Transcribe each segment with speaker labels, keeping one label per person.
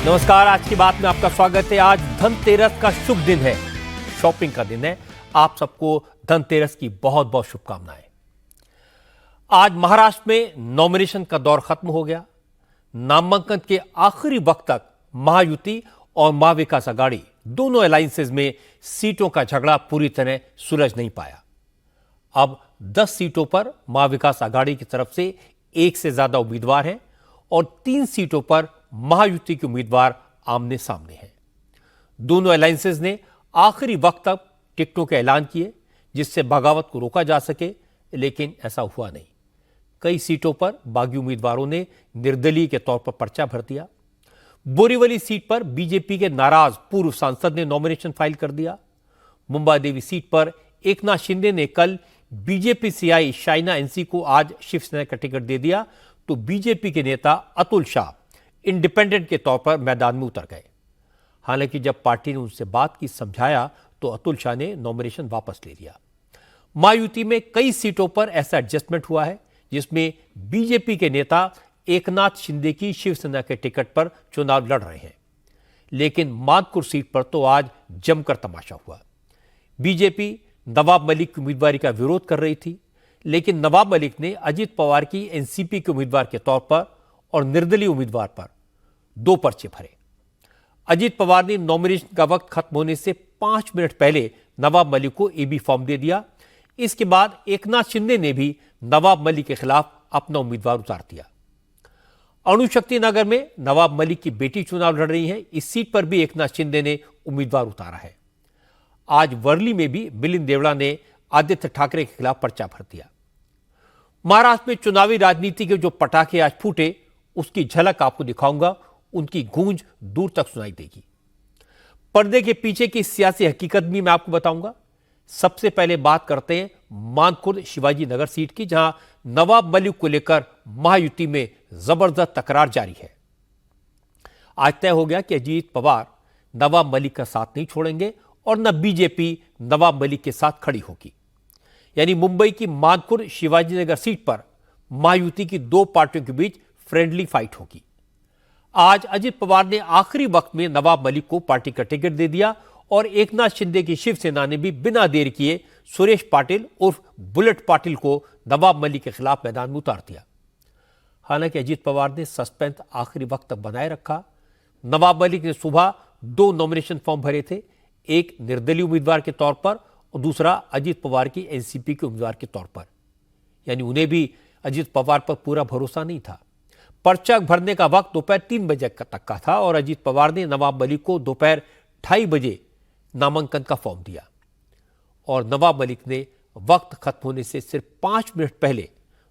Speaker 1: नमस्कार, आज की बात में आपका स्वागत है। आज धनतेरस का शुभ दिन है, शॉपिंग का दिन है। आप सबको धनतेरस की बहुत बहुत शुभकामनाएं। आज महाराष्ट्र में नॉमिनेशन का दौर खत्म हो गया। नामांकन के आखिरी वक्त तक महायुति और महाविकास आघाड़ी दोनों अलायंसेज में सीटों का झगड़ा पूरी तरह सुलझ नहीं पाया। अब 10 सीटों पर महाविकास आघाड़ी की तरफ से एक से ज्यादा उम्मीदवार हैं और 3 सीटों पर महायुति के उम्मीदवार आमने सामने हैं। दोनों अलायंसेज ने आखिरी वक्त तक टिकटों के ऐलान किए जिससे बगावत को रोका जा सके, लेकिन ऐसा हुआ नहीं। कई सीटों पर बागी उम्मीदवारों ने निर्दलीय के तौर पर पर्चा भर दिया। बोरीवली सीट पर बीजेपी के नाराज पूर्व सांसद ने नॉमिनेशन फाइल कर दिया। मुंबा देवी सीट पर एकनाथ शिंदे ने कल बीजेपी से आई शाइना एनसी को आज शिवसेना का टिकट दे दिया, तो बीजेपी के नेता अतुल शाह इंडिपेंडेंट के तौर पर मैदान में उतर गए। हालांकि जब पार्टी ने उनसे बात की, समझाया, तो अतुल शाह ने नॉमिनेशन वापस ले लिया। महायुति में कई सीटों पर ऐसा एडजस्टमेंट हुआ है जिसमें बीजेपी के नेता एकनाथ शिंदे की शिवसेना के टिकट पर चुनाव लड़ रहे हैं, लेकिन मानपुर सीट पर तो आज जमकर तमाशा हुआ। बीजेपी नवाब मलिक की उम्मीदवारी का विरोध कर रही थी, लेकिन नवाब मलिक ने अजित पवार की एनसीपी के उम्मीदवार के तौर पर और निर्दलीय उम्मीदवार पर 2 पर्चे भरे। अजित पवार ने नॉमिनेशन का वक्त खत्म होने से 5 मिनट पहले नवाब मलिक को एबी फॉर्म दे दिया। इसके बाद एकनाथ शिंदे ने भी नवाब मलिक के खिलाफ अपना उम्मीदवार उतार दिया। अणुशक्ति नगर में नवाब मलिक की बेटी चुनाव लड़ रही है। इस सीट पर भी एकनाथ शिंदे ने उम्मीदवार उतारा है। आज वर्ली में भी मिलिंद देवड़ा ने आदित्य ठाकरे के खिलाफ पर्चा भर दिया। महाराष्ट्र में चुनावी राजनीति के जो पटाखे आज फूटे, उसकी झलक आपको दिखाऊंगा। उनकी गूंज दूर तक सुनाई देगी। पर्दे के पीछे की सियासी हकीकत भी मैं आपको बताऊंगा। सबसे पहले बात करते हैं मानखुर्द शिवाजी नगर सीट की, जहां नवाब मलिक को लेकर महायुति में जबरदस्त तकरार जारी है। आज तय हो गया कि अजीत पवार नवाब मलिक का साथ नहीं छोड़ेंगे और न बीजेपी नवाब मलिक के साथ खड़ी होगी। यानी मुंबई की मानखुर्द शिवाजी नगर सीट पर महायुति की 2 पार्टियों के बीच फ्रेंडली फाइट होगी। आज अजित पवार ने आखिरी वक्त में नवाब मलिक को पार्टी का टिकट दे दिया और एकनाथ शिंदे की शिवसेना ने भी बिना देर किए सुरेश पाटिल उर्फ बुलेट पाटिल को नवाब मलिक के खिलाफ मैदान में उतार दिया। हालांकि अजित पवार ने सस्पेंस आखिरी वक्त तक बनाए रखा। नवाब मलिक ने सुबह 2 नॉमिनेशन फॉर्म भरे थे, एक निर्दलीय उम्मीदवार के तौर पर और दूसरा अजित पवार की एनसीपी के उम्मीदवार के तौर पर। यानी उन्हें भी अजित पवार पर पूरा भरोसा नहीं था। पर्चा भरने का वक्त दोपहर 3 बजे तक का था और अजित पवार ने नवाब मलिक को दोपहर 2:30 बजे नामांकन का फॉर्म दिया और नवाब मलिक ने वक्त खत्म होने से सिर्फ 5 मिनट पहले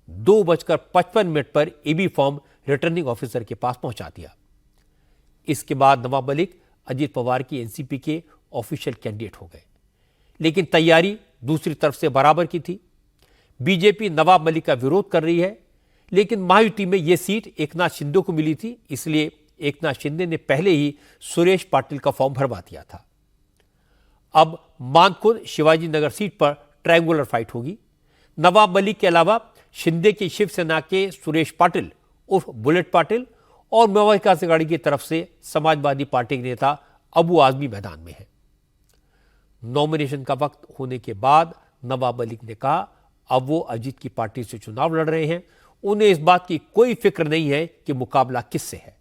Speaker 1: 2:55 पर एबी फॉर्म रिटर्निंग ऑफिसर के पास पहुंचा दिया। इसके बाद नवाब मलिक अजित पवार की एनसीपी के ऑफिशियल कैंडिडेट हो गए, लेकिन तैयारी दूसरी तरफ से बराबर की थी। बीजेपी नवाब मलिक का विरोध कर रही है, लेकिन महायुति में यह सीट एकनाथ शिंदे को मिली थी, इसलिए एकनाथ शिंदे ने पहले ही सुरेश पाटिल का फॉर्म भरवा दिया था। अब मानखुर्द शिवाजी नगर सीट पर ट्रायंगुलर फाइट होगी। नवाब मलिक के अलावा शिंदे की शिवसेना के सुरेश पाटिल उर्फ बुलेट पाटिल और महाविकास आघाड़ी की तरफ से समाजवादी पार्टी के नेता अबू आजमी मैदान में है। नॉमिनेशन का वक्त होने के बाद नवाब मलिक ने कहा अब वो अजीत की पार्टी से चुनाव लड़ रहे हैं, उन्हें इस बात की कोई फिक्र नहीं है कि मुकाबला किससे है।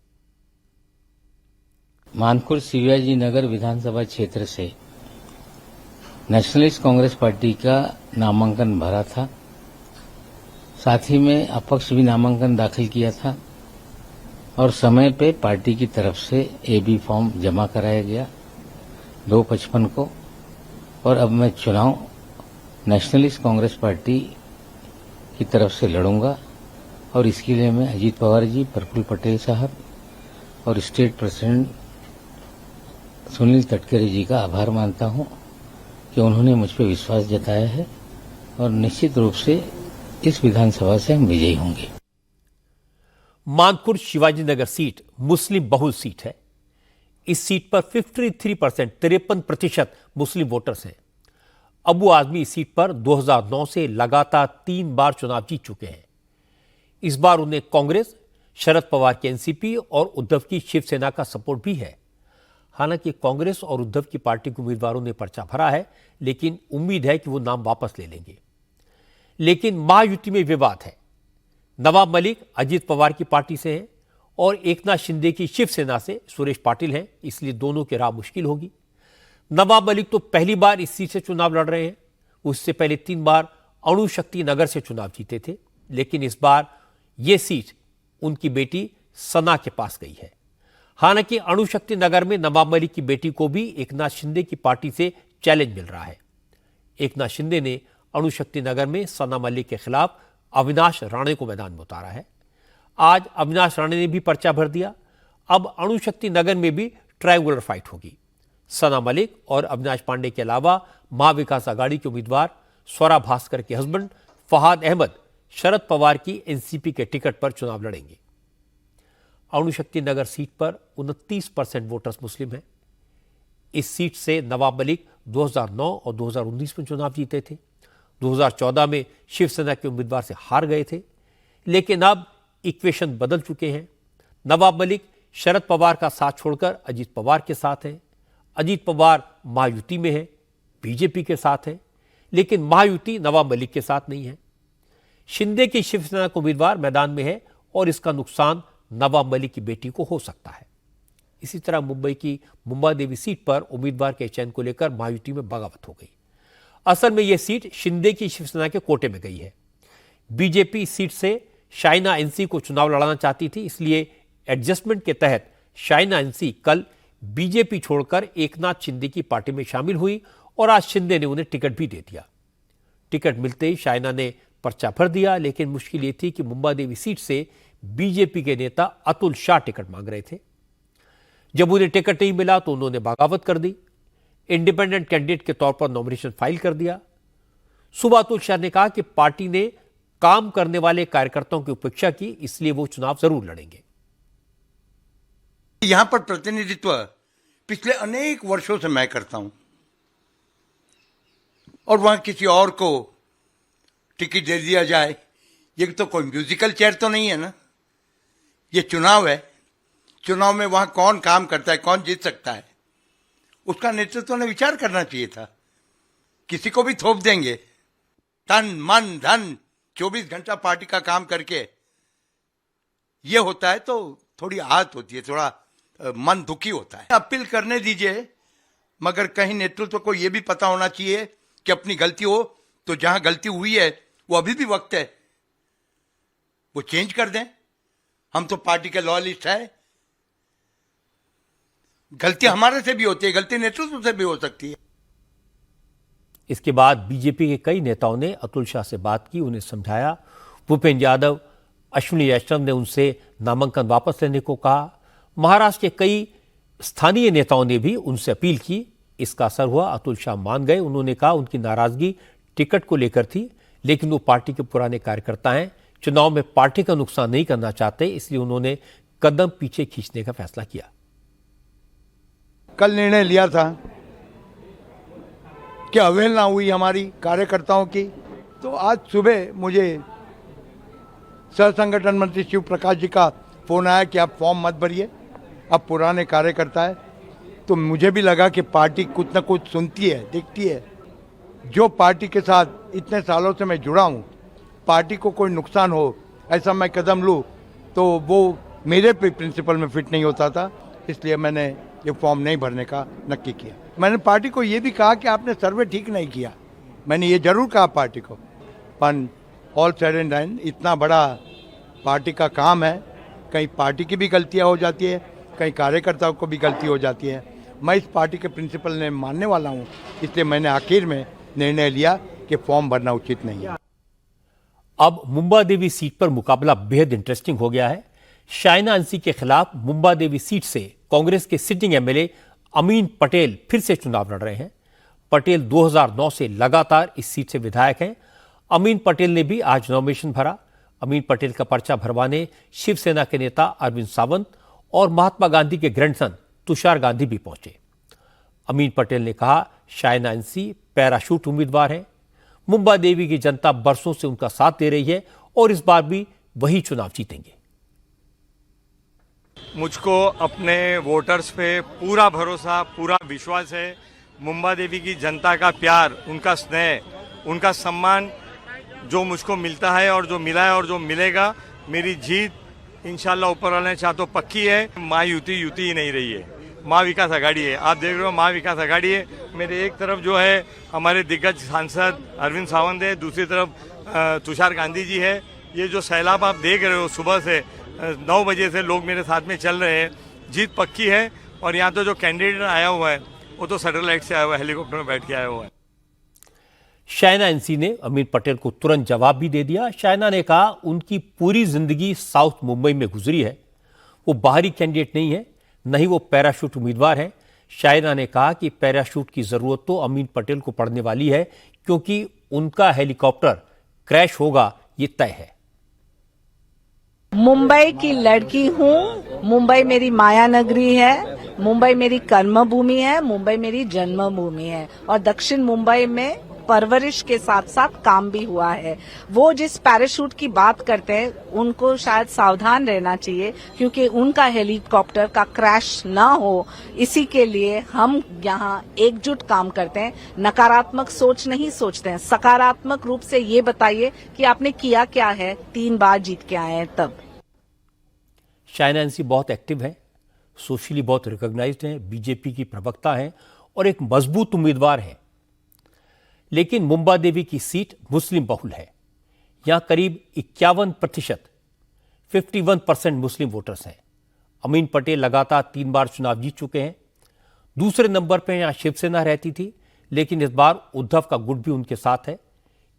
Speaker 2: मानखुर्द शिवाजी नगर विधानसभा क्षेत्र से नेशनलिस्ट कांग्रेस पार्टी का नामांकन भरा था, साथ ही में अपक्ष भी नामांकन दाखिल किया था और समय पे पार्टी की तरफ से एबी फॉर्म जमा कराया गया 2:55 को। और अब मैं चुनाव नेशनलिस्ट कांग्रेस पार्टी की तरफ से लड़ूंगा और इसके लिए मैं अजीत पवार जी, प्रफुल्ल पटेल साहब और स्टेट प्रेसिडेंट सुनील तटकरे जी का आभार मानता हूं कि उन्होंने मुझ पर विश्वास जताया है और निश्चित रूप से इस विधानसभा से हम विजयी होंगे।
Speaker 1: मानखुर्द शिवाजी नगर सीट मुस्लिम बहुल सीट है। इस सीट पर 53% मुस्लिम वोटर्स हैं। अबू आजमी इस सीट पर 2009 से लगातार 3 बार चुनाव जीत चुके हैं। इस बार उन्हें कांग्रेस, शरद पवार की एनसीपी और उद्धव की शिवसेना का सपोर्ट भी है। हालांकि कांग्रेस और उद्धव की पार्टी के उम्मीदवारों ने पर्चा भरा है, लेकिन उम्मीद है कि वो नाम वापस ले लेंगे। लेकिन महायुति में विवाद है। नवाब मलिक अजीत पवार की पार्टी से हैं और एकनाथ शिंदे की शिवसेना से सुरेश पाटिल हैं, इसलिए दोनों की राह मुश्किल होगी। नवाब मलिक तो पहली बार इस सीट से चुनाव लड़ रहे हैं। उससे पहले 3 बार अणुशक्ति नगर से चुनाव जीते थे, लेकिन इस बार यह सीट उनकी बेटी सना के पास गई है। हालांकि अणुशक्ति नगर में नवाब मलिक की बेटी को भी एकनाथ शिंदे की पार्टी से चैलेंज मिल रहा है। एकनाथ शिंदे ने अणुशक्ति नगर में सना मलिक के खिलाफ अविनाश राणे को मैदान में उतारा है। आज अविनाश राणे ने भी पर्चा भर दिया। अब अणुशक्ति नगर में भी ट्रायंगुलर फाइट होगी। सना मलिक और अविनाश पांडे के अलावा महाविकास आघाड़ी के उम्मीदवार स्वरा भास्कर के हस्बैंड फहाद अहमद शरद पवार की एनसीपी के टिकट पर चुनाव लड़ेंगे। अणुशक्ति नगर सीट पर 29% वोटर्स मुस्लिम हैं। इस सीट से नवाब मलिक 2009 और 2019 में चुनाव जीते थे। 2014 में शिवसेना के उम्मीदवार से हार गए थे, लेकिन अब इक्वेशन बदल चुके हैं। नवाब मलिक शरद पवार का साथ छोड़कर अजीत पवार के साथ हैं। अजीत पवार महायुति में है, बीजेपी के साथ है, लेकिन महायुति नवाब मलिक के साथ नहीं है। शिंदे की शिवसेना का उम्मीदवार मैदान में है और इसका नुकसान नवाब मलिक की बेटी को हो सकता है। इसी तरह मुंबई की मुंबा देवी सीट पर उम्मीदवार के चयन को लेकर महायुति में बगावत हो गई। असल में यह सीट शिंदे की शिवसेना के कोटे में गई है। बीजेपी इस सीट से शाइना एनसी को चुनाव लड़ाना चाहती थी, इसलिए एडजस्टमेंट के तहत शाइना एनसी कल बीजेपी छोड़कर एकनाथ शिंदे की पार्टी में शामिल हुई और आज शिंदे ने उन्हें टिकट भी दे दिया। टिकट मिलते ही शाइना ने पर्चा भर दिया, लेकिन मुश्किल ये थी कि मुंबा देवी सीट से बीजेपी के नेता अतुल शाह टिकट मांग रहे थे। जब उन्हें टिकट नहीं मिला तो उन्होंने बगावत कर दी। इंडिपेंडेंट कैंडिडेट के तौर पर नॉमिनेशन फाइल कर दिया। सुबह अतुल शाह ने कहा कि पार्टी ने काम करने वाले कार्यकर्ताओं की उपेक्षा की, इसलिए वो चुनाव जरूर लड़ेंगे।
Speaker 3: यहां पर प्रतिनिधित्व पिछले अनेक वर्षों से मैं करता हूं और वहां किसी और को टिकट दे दिया जाए, ये तो कोई म्यूजिकल चेयर तो नहीं है ना। ये चुनाव है। चुनाव में वहां कौन काम करता है, कौन जीत सकता है, उसका नेतृत्व ने विचार करना चाहिए था। किसी को भी थोप देंगे। तन मन धन 24 घंटा पार्टी का काम करके ये होता है तो थोड़ी आहत होती है, थोड़ा मन दुखी होता है। अपील करने दीजिए, मगर कहीं नेतृत्व को यह भी पता होना चाहिए कि अपनी गलती हो तो जहां गलती हुई है वो अभी भी वक्त है, वो चेंज कर दें। हम तो पार्टी के लॉयलिस्ट है। गलती हमारे से भी होती है, गलती नेतृत्व से भी हो सकती है।
Speaker 1: इसके बाद बीजेपी के कई नेताओं ने अतुल शाह से बात की, उन्हें समझाया। भूपेंद्र यादव, अश्विनी वैष्णव ने उनसे नामांकन वापस लेने को कहा। महाराष्ट्र के कई स्थानीय नेताओं ने भी उनसे अपील की। इसका असर हुआ। अतुल शाह मान गए। उन्होंने कहा उनकी नाराजगी टिकट को लेकर थी, लेकिन वो पार्टी के पुराने कार्यकर्ता हैं, चुनाव में पार्टी का नुकसान नहीं करना चाहते, इसलिए उन्होंने कदम पीछे खींचने का फैसला किया।
Speaker 3: कल निर्णय लिया था कि अवहेलना हुई हमारी कार्यकर्ताओं की, तो आज सुबह मुझे सह संगठन मंत्री शिव प्रकाश जी का फोन आया कि आप फॉर्म मत भरिए, अब पुराने कार्यकर्ता है। तो मुझे भी लगा कि पार्टी कुछ न कुछ सुनती है, देखती है। जो पार्टी के साथ इतने सालों से मैं जुड़ा हूँ, पार्टी को कोई नुकसान हो ऐसा मैं कदम लूँ तो वो मेरे प्रिंसिपल में फिट नहीं होता था, इसलिए मैंने ये फॉर्म नहीं भरने का नक्की किया। मैंने पार्टी को ये भी कहा कि आपने सर्वे ठीक नहीं किया, मैंने ये जरूर कहा पार्टी को, पर ऑल सेड एंड डन इतना बड़ा पार्टी का काम है, कहीं पार्टी की भी गलतियां हो जाती है, कहीं कार्यकर्ताओं को भी गलती हो जाती है। मैं इस पार्टी के प्रिंसिपल ने मानने वाला हूं, इसलिए मैंने आखिर में निर्णय लिया कि फॉर्म भरना उचित नहीं है।
Speaker 1: अब मुंबा देवी सीट पर मुकाबला बेहद इंटरेस्टिंग हो गया है। शाइना एनसी के खिलाफ मुंबा देवी सीट से कांग्रेस के सिटिंग एमएलए अमीन पटेल फिर से चुनाव लड़ रहे हैं। पटेल 2009 से लगातार इस सीट से विधायक हैं। अमीन पटेल ने भी आज नॉमिनेशन भरा। अमीन पटेल का पर्चा भरवाने शिवसेना के नेता अरविंद सावंत और महात्मा गांधी के ग्रैंडसन तुषार गांधी भी पहुंचे। अमीन पटेल ने कहा शाइना एनसी पैराशूट उम्मीदवार है। मुंबा देवी की जनता बरसों से उनका साथ दे रही है और इस बार भी वही चुनाव जीतेंगे।
Speaker 4: मुझको अपने वोटर्स पे पूरा भरोसा, पूरा विश्वास है। मुंबा देवी की जनता का प्यार, उनका स्नेह, उनका सम्मान जो मुझको मिलता है और जो मिला है और जो मिलेगा, मेरी जीत इंशाल्लाह ऊपर वाले चाह तो पक्की है। महायुति युति ही नहीं रही है, महाविकास आघाड़ी है। आप देख रहे हो महाविकास आघाड़ी है। मेरे एक तरफ जो है हमारे दिग्गज सांसद अरविंद सावंत है, दूसरी तरफ तुषार गांधी जी है। ये जो सैलाब आप देख रहे हो, सुबह से 9 बजे से लोग मेरे साथ में चल रहे हैं। जीत पक्की है। और यहाँ तो जो कैंडिडेट आया हुआ है वो तो सैटेलाइट से आया हुआ है, हेलीकॉप्टर में बैठ के आया हुआ है।
Speaker 1: शायना एनसी ने अमीर पटेल को तुरंत जवाब भी दे दिया। शायना ने कहा उनकी पूरी जिंदगी साउथ मुंबई में गुजरी है, वो बाहरी कैंडिडेट नहीं है, न ही वो पैराशूट उम्मीदवार है। शायना ने कहा कि पैराशूट की जरूरत तो अमीर पटेल को पड़ने वाली है, क्योंकि उनका हेलीकॉप्टर क्रैश होगा ये तय है।
Speaker 5: मुंबई की लड़की हूँ, मुंबई मेरी माया नगरी है, मुंबई मेरी कर्म भूमि है, मुंबई मेरी जन्मभूमि है और दक्षिण मुंबई में परवरिश के साथ साथ काम भी हुआ है। वो जिस पैराशूट की बात करते हैं उनको शायद सावधान रहना चाहिए, क्योंकि उनका हेलीकॉप्टर का क्रैश ना हो, इसी के लिए हम यहाँ एकजुट काम करते हैं। नकारात्मक सोच नहीं सोचते हैं, सकारात्मक रूप से ये बताइए कि आपने किया क्या है, 3 बार जीत के आए हैं तब।
Speaker 1: शायना एनसी बहुत एक्टिव है, सोशली बहुत रिकॉग्नाइज्ड है, बीजेपी की प्रवक्ता है और एक मजबूत उम्मीदवार है। लेकिन मुंबा देवी की सीट मुस्लिम बहुल है। यहां करीब 51% 51% मुस्लिम वोटर्स हैं। अमीन पटेल लगातार 3 बार चुनाव जीत चुके हैं। दूसरे नंबर पर यहां शिवसेना रहती थी, लेकिन इस बार उद्धव का गुट भी उनके साथ है।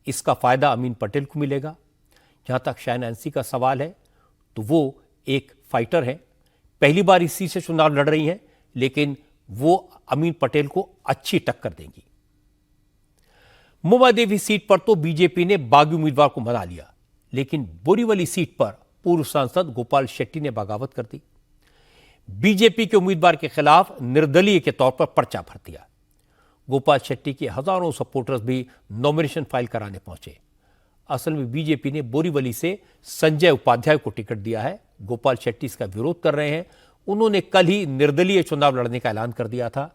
Speaker 1: इसका फायदा अमीन पटेल को मिलेगा। जहां तक शायना एनसी का सवाल है तो वो एक फाइटर है, पहली बार इस सीट से चुनाव लड़ रही हैं, लेकिन वो अमीन पटेल को अच्छी टक्कर देंगी। मुंबा देवी सीट पर तो बीजेपी ने बागी उम्मीदवार को मना लिया, लेकिन बोरीवली सीट पर पूर्व सांसद गोपाल शेट्टी ने बगावत कर दी। बीजेपी के उम्मीदवार के खिलाफ निर्दलीय के तौर पर पर्चा भर दिया। गोपाल शेट्टी के हजारों सपोर्टर्स भी नॉमिनेशन फाइल कराने पहुंचे। असल में बीजेपी ने बोरीवली से संजय उपाध्याय को टिकट दिया है। गोपाल शेट्टी इसका विरोध कर रहे हैं। उन्होंने कल ही निर्दलीय चुनाव लड़ने का ऐलान कर दिया था।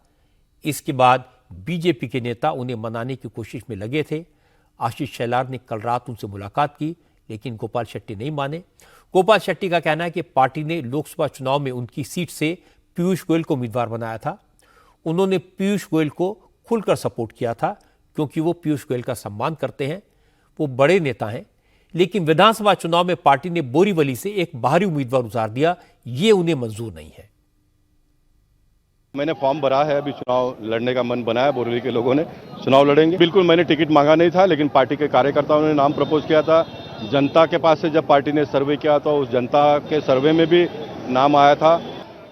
Speaker 1: इसके बाद बीजेपी के नेता उन्हें मनाने की कोशिश में लगे थे। आशीष शेलार ने कल रात उनसे मुलाकात की, लेकिन गोपाल शेट्टी नहीं माने। गोपाल शेट्टी का कहना है कि पार्टी ने लोकसभा चुनाव में उनकी सीट से पीयूष गोयल को उम्मीदवार बनाया था। उन्होंने पीयूष गोयल को खुलकर सपोर्ट किया था, क्योंकि वो पीयूष गोयल का सम्मान करते हैं, वो बड़े नेता हैं। लेकिन विधानसभा चुनाव में पार्टी ने बोरीवली से एक बाहरी उम्मीदवार उतार दिया, ये उन्हें मंजूर नहीं है।
Speaker 6: मैंने फॉर्म भरा है, अभी चुनाव लड़ने का मन बनाया। बोरीवली के लोगों ने चुनाव लड़ेंगे। बिल्कुल मैंने टिकट मांगा नहीं था, लेकिन पार्टी के कार्यकर्ताओं ने नाम प्रपोज किया था। जनता के पास से जब पार्टी ने सर्वे किया तो उस जनता के सर्वे में भी नाम आया था।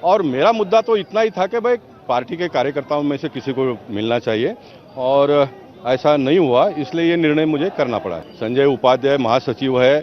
Speaker 6: और मेरा मुद्दा तो इतना ही था कि भाई पार्टी के कार्यकर्ताओं में से किसी को मिलना चाहिए, और ऐसा नहीं हुआ, इसलिए ये निर्णय मुझे करना पड़ा। संजय उपाध्याय महासचिव है।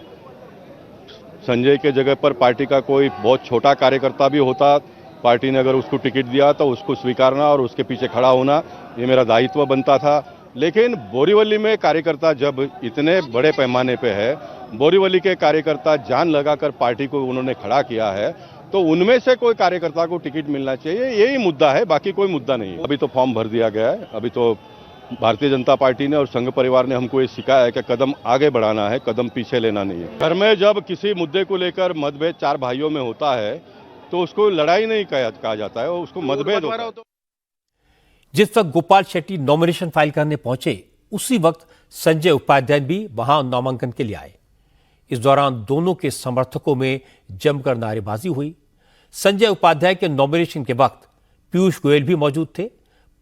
Speaker 6: संजय के जगह पर पार्टी का कोई बहुत छोटा कार्यकर्ता भी होता, पार्टी ने अगर उसको टिकट दिया तो उसको स्वीकारना और उसके पीछे खड़ा होना ये मेरा दायित्व बनता था। लेकिन बोरीवली में कार्यकर्ता जब इतने बड़े पैमाने पे है, बोरीवली के कार्यकर्ता जान लगाकर पार्टी को उन्होंने खड़ा किया है, तो उनमें से कोई कार्यकर्ता को टिकट मिलना चाहिए, यही मुद्दा है, बाकी कोई मुद्दा नहीं है। अभी तो फॉर्म भर दिया गया है। अभी तो भारतीय जनता पार्टी ने और संघ परिवार ने हमको ये सिखाया है कि कदम आगे बढ़ाना है, कदम पीछे लेना नहीं है। घर में जब किसी मुद्दे को लेकर मतभेद 4 भाइयों में होता है तो उसको लड़ाई नहीं कहा जाता है, उसको मतभेद होता है।
Speaker 1: जिस वक्त गोपाल शेट्टी नॉमिनेशन फाइल करने पहुंचे, उसी वक्त संजय उपाध्याय भी वहां नामांकन के लिए आए। इस दौरान दोनों के समर्थकों में जमकर नारेबाजी हुई। संजय उपाध्याय के नॉमिनेशन के वक्त पीयूष गोयल भी मौजूद थे।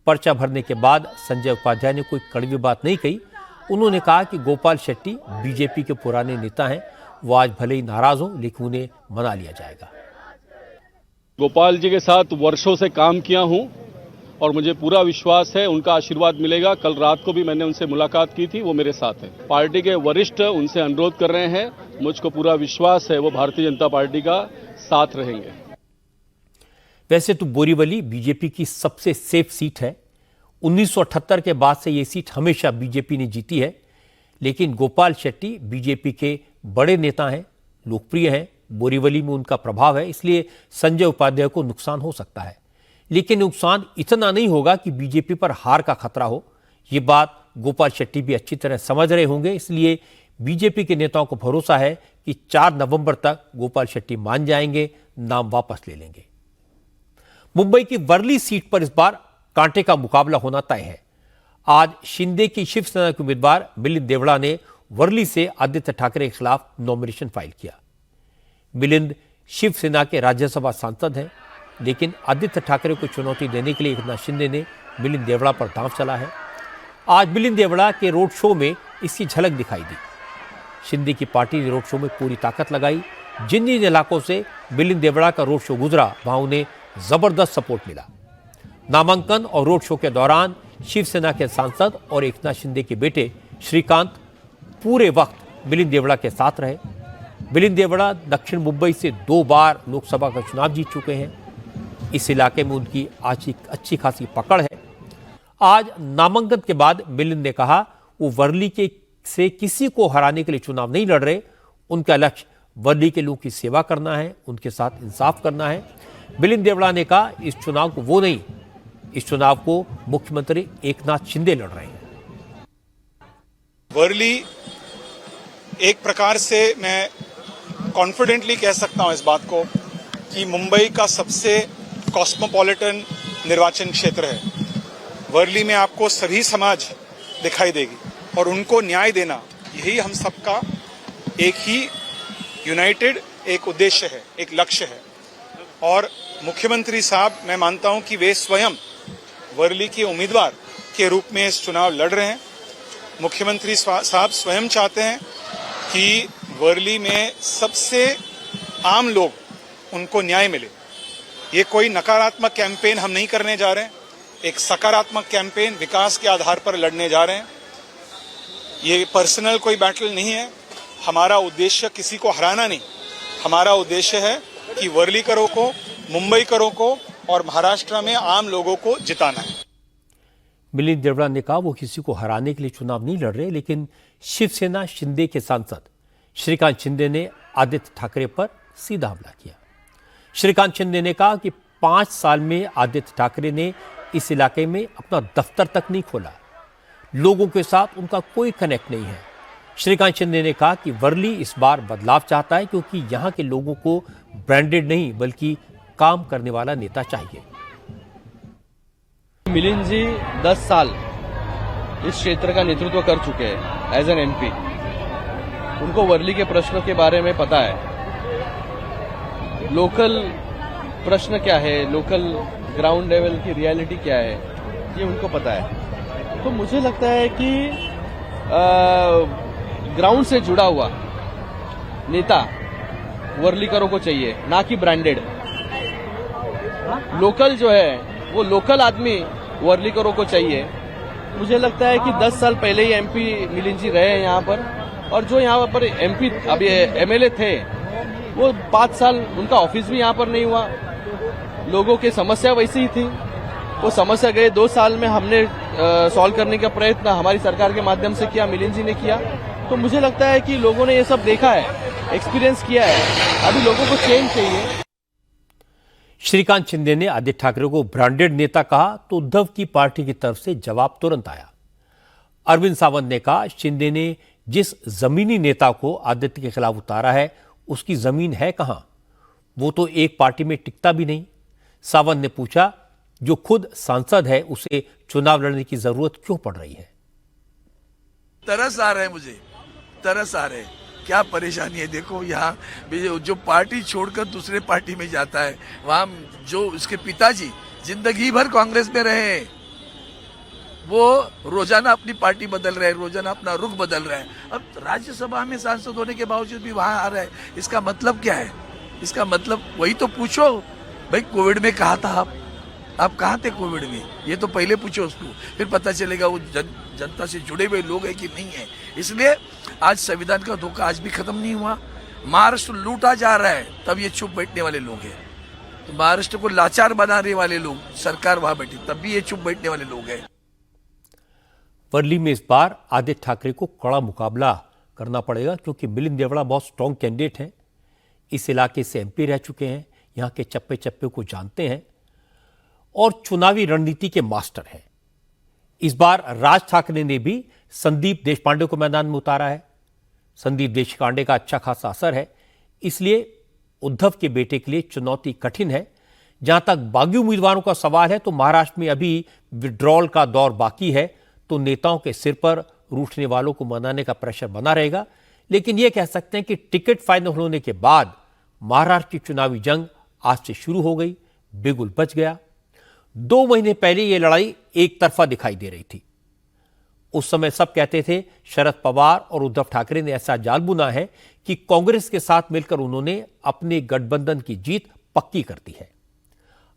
Speaker 1: पर्चा भरने के बाद संजय उपाध्याय ने कोई कड़वी बात नहीं कही। उन्होंने कहा कि गोपाल शेट्टी बीजेपी के पुराने नेता हैं, वो आज भले ही नाराज हों, लेकिन उन्हें मना लिया जाएगा।
Speaker 7: गोपाल जी के साथ वर्षों से काम किया हूं और मुझे पूरा विश्वास है उनका आशीर्वाद मिलेगा। कल रात को भी मैंने उनसे मुलाकात की थी, वो मेरे साथ हैं। पार्टी के वरिष्ठ उनसे अनुरोध कर रहे हैं, मुझको पूरा विश्वास है वो भारतीय जनता पार्टी का साथ रहेंगे।
Speaker 1: वैसे तो बोरीवली बीजेपी की सबसे सेफ सीट है। 1978 के बाद से ये सीट हमेशा बीजेपी ने जीती है। लेकिन गोपाल शेट्टी बीजेपी के बड़े नेता हैं, लोकप्रिय हैं, बोरीवली में उनका प्रभाव है, इसलिए संजय उपाध्याय को नुकसान हो सकता है, लेकिन नुकसान इतना नहीं होगा कि बीजेपी पर हार का खतरा हो। ये बात गोपाल शेट्टी भी अच्छी तरह समझ रहे होंगे, इसलिए बीजेपी के नेताओं को भरोसा है कि 4 नवंबर तक गोपाल शेट्टी मान जाएंगे, नाम वापस ले लेंगे। मुंबई की वर्ली सीट पर इस बार कांटे का मुकाबला होना तय है। आज शिंदे की शिवसेना के उम्मीदवार मिलिंद देवड़ा ने वर्ली से आदित्य ठाकरे के खिलाफ नॉमिनेशन फाइल किया। मिलिंद शिवसेना के राज्यसभा सांसद हैं, लेकिन आदित्य ठाकरे को चुनौती देने के लिए एकनाथ शिंदे ने मिलिंद देवड़ा पर दांव चला है। आज मिलिंद देवड़ा के रोड शो में इसकी झलक दिखाई दी। शिंदे की पार्टी ने रोड शो में पूरी ताकत लगाई। जिन जिन इलाकों से मिलिंद देवड़ा का रोड शो गुजरा, वहां उन्हें जबरदस्त सपोर्ट मिला। नामांकन और रोड शो के दौरान शिवसेना के सांसद और एकनाथ शिंदे के बेटे श्रीकांत पूरे वक्त मिलिंद देवड़ा के साथ रहे। मिलिंद देवड़ा दक्षिण मुंबई से 2 बार लोकसभा का चुनाव जीत चुके हैं। इस इलाके में उनकी अच्छी खासी पकड़ है। आज नामांकन के बाद मिलिंद ने कहा वो वर्ली से किसी को हराने के लिए चुनाव नहीं लड़ रहे। उनका लक्ष्य वर्ली के लोगों की सेवा करना है, उनके साथ इंसाफ करना है। मिलिंद देवड़ा ने कहा इस चुनाव को वो नहीं, इस चुनाव को मुख्यमंत्री एकनाथ शिंदे लड़ रहे हैं।
Speaker 8: वर्ली एक प्रकार से मैं कॉन्फिडेंटली कह सकता हूं इस बात को कि मुंबई का सबसे कॉस्मोपॉलिटन निर्वाचन क्षेत्र है। वर्ली में आपको सभी समाज दिखाई देगी और उनको न्याय देना यही हम सबका एक ही यूनाइटेड एक उद्देश्य है, एक लक्ष्य है। और मुख्यमंत्री साहब, मैं मानता हूं कि वे स्वयं वर्ली के उम्मीदवार के रूप में इस चुनाव लड़ रहे हैं। मुख्यमंत्री साहब स्वयं चाहते हैं कि वर्ली में सबसे आम लोग उनको न्याय मिले। ये कोई नकारात्मक कैंपेन हम नहीं करने जा रहे हैं, एक सकारात्मक कैंपेन विकास के आधार पर लड़ने जा रहे हैं। ये पर्सनल कोई बैटल नहीं है। हमारा उद्देश्य किसी को हराना नहीं, हमारा उद्देश्य है कि वर्लीकरों को, मुंबईकरों को और महाराष्ट्र में आम लोगों को जिताना है।
Speaker 1: मिलिंद देवड़ा ने कहा वो किसी को हराने के लिए चुनाव नहीं लड़ रहे, लेकिन शिवसेना शिंदे के सांसद श्रीकांत शिंदे ने आदित्य ठाकरे पर सीधा हमला किया। श्रीकांत शिंदे ने कहा कि 5 साल में आदित्य ठाकरे ने इस इलाके में अपना दफ्तर तक नहीं खोला, लोगों के साथ उनका कोई कनेक्ट नहीं है। श्रीकांत शिंदे ने कहा कि वर्ली इस बार बदलाव चाहता है, क्योंकि यहां के लोगों को ब्रांडेड नहीं बल्कि काम करने वाला नेता चाहिए।
Speaker 9: मिलिंद जी 10 साल इस क्षेत्र का नेतृत्व कर चुके हैं एज एन एमपी। उनको वर्ली के प्रश्नों के बारे में पता है, लोकल प्रश्न क्या है, लोकल ग्राउंड लेवल की रियलिटी क्या है, ये उनको पता है। तो मुझे लगता है कि ग्राउंड से जुड़ा हुआ नेता वर्लीकरों को चाहिए, ना कि ब्रांडेड। लोकल जो है वो लोकल आदमी वर्लीकरों को चाहिए। मुझे लगता है कि 10 साल पहले ही एमपी मिलिंद जी रहे हैं यहाँ पर, और जो यहाँ पर एमपी अभी एमएलए थे वो 5 साल उनका ऑफिस भी यहाँ पर नहीं हुआ। लोगों की समस्या वैसी ही थी, वो समस्या गए 2 साल में हमने सॉल्व करने का प्रयत्न हमारी सरकार के माध्यम से किया, मिलिंद जी ने किया। तो मुझे लगता है कि लोगों ने ये सब देखा है, एक्सपीरियंस किया है, अभी लोगों को चेंज चाहिए।
Speaker 1: श्रीकांत शिंदे ने आदित्य ठाकरे को ब्रांडेड नेता कहा तो उद्धव की पार्टी की तरफ से जवाब तुरंत आया। अरविंद सावंत ने कहा शिंदे ने जिस जमीनी नेता को आदित्य के खिलाफ उतारा है उसकी जमीन है कहां, वो तो एक पार्टी में टिकता भी नहीं। सावंत ने पूछा जो खुद सांसद है उसे चुनाव लड़ने की जरूरत क्यों पड़ रही है।
Speaker 10: तरस आ रहा है, मुझे तरस आ रहे हैं। क्या परेशानी है, देखो यहाँ जो पार्टी छोड़कर दूसरे पार्टी में जाता है, वहां जो उसके पिताजी जिंदगी भर कांग्रेस में रहे, वो रोजाना अपनी पार्टी बदल रहे हैं, रोजाना अपना रुख बदल रहे हैं। अब राज्यसभा में सांसद होने के बावजूद भी वहां आ रहा है, इसका मतलब क्या है? इसका मतलब वही तो पूछो भाई, कोविड में कहा था आप कहाँ थे कोविड में? ये तो पहले पूछो उसको, फिर पता चलेगा वो जनता से जुड़े हुए लोग हैं कि नहीं है। इसलिए आज संविधान का धोखा आज भी खत्म नहीं हुआ। महाराष्ट्र लूटा जा रहा है, तब ये चुप बैठने वाले लोग हैं। तो महाराष्ट्र को लाचार बनाने वाले लोग, सरकार वहां बैठी, तब भी ये चुप बैठने वाले लोग हैं।
Speaker 1: वर्ली में इस बार आदित्य ठाकरे को कड़ा मुकाबला करना पड़ेगा, क्योंकि मिलिंद देवड़ा बहुत स्ट्रांग कैंडिडेट हैं। इस इलाके से एमपी रह चुके हैं, यहां के चप्पे चप्पे को जानते हैं और चुनावी रणनीति के मास्टर हैं। इस बार राज ठाकरे ने भी संदीप देशपांडे को मैदान में उतारा है। संदीप देशपांडे का अच्छा खासा असर है, इसलिए उद्धव के बेटे के लिए चुनौती कठिन है। जहां तक बागी उम्मीदवारों का सवाल है तो महाराष्ट्र में अभी विड्रॉल का दौर बाकी है, तो नेताओं के सिर पर रूठने वालों को मनाने का प्रेशर बना रहेगा। लेकिन यह कह सकते हैं कि टिकट फाइनल होने के बाद महाराष्ट्र की चुनावी जंग आज से शुरू हो गई, बिगुल बच गया। 2 महीने पहले यह लड़ाई एक तरफा दिखाई दे रही थी। उस समय सब कहते थे शरद पवार और उद्धव ठाकरे ने ऐसा जाल बुना है कि कांग्रेस के साथ मिलकर उन्होंने अपने गठबंधन की जीत पक्की कर दी है।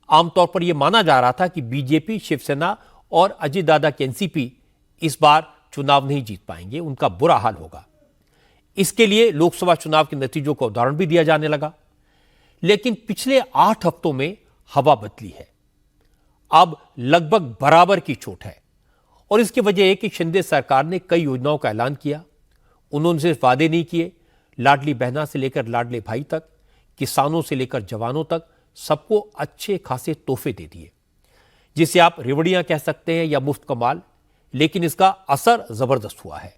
Speaker 1: आमतौर पर यह माना जा रहा था कि बीजेपी, शिवसेना और अजित दादा के एनसीपी इस बार चुनाव नहीं जीत पाएंगे, उनका बुरा हाल होगा। इसके लिए लोकसभा चुनाव के नतीजों का उदाहरण भी दिया जाने लगा। लेकिन पिछले 8 हफ्तों में हवा बदली है। अब लगभग बराबर की चोट है और इसकी वजह है कि शिंदे सरकार ने कई योजनाओं का ऐलान किया। उन्होंने सिर्फ वादे नहीं किए, लाडली बहना से लेकर लाडले भाई तक, किसानों से लेकर जवानों तक सबको अच्छे खासे तोहफे दे दिए, जिसे आप रेवड़ियां कह सकते हैं या मुफ्त कमाल। लेकिन इसका असर जबरदस्त हुआ है।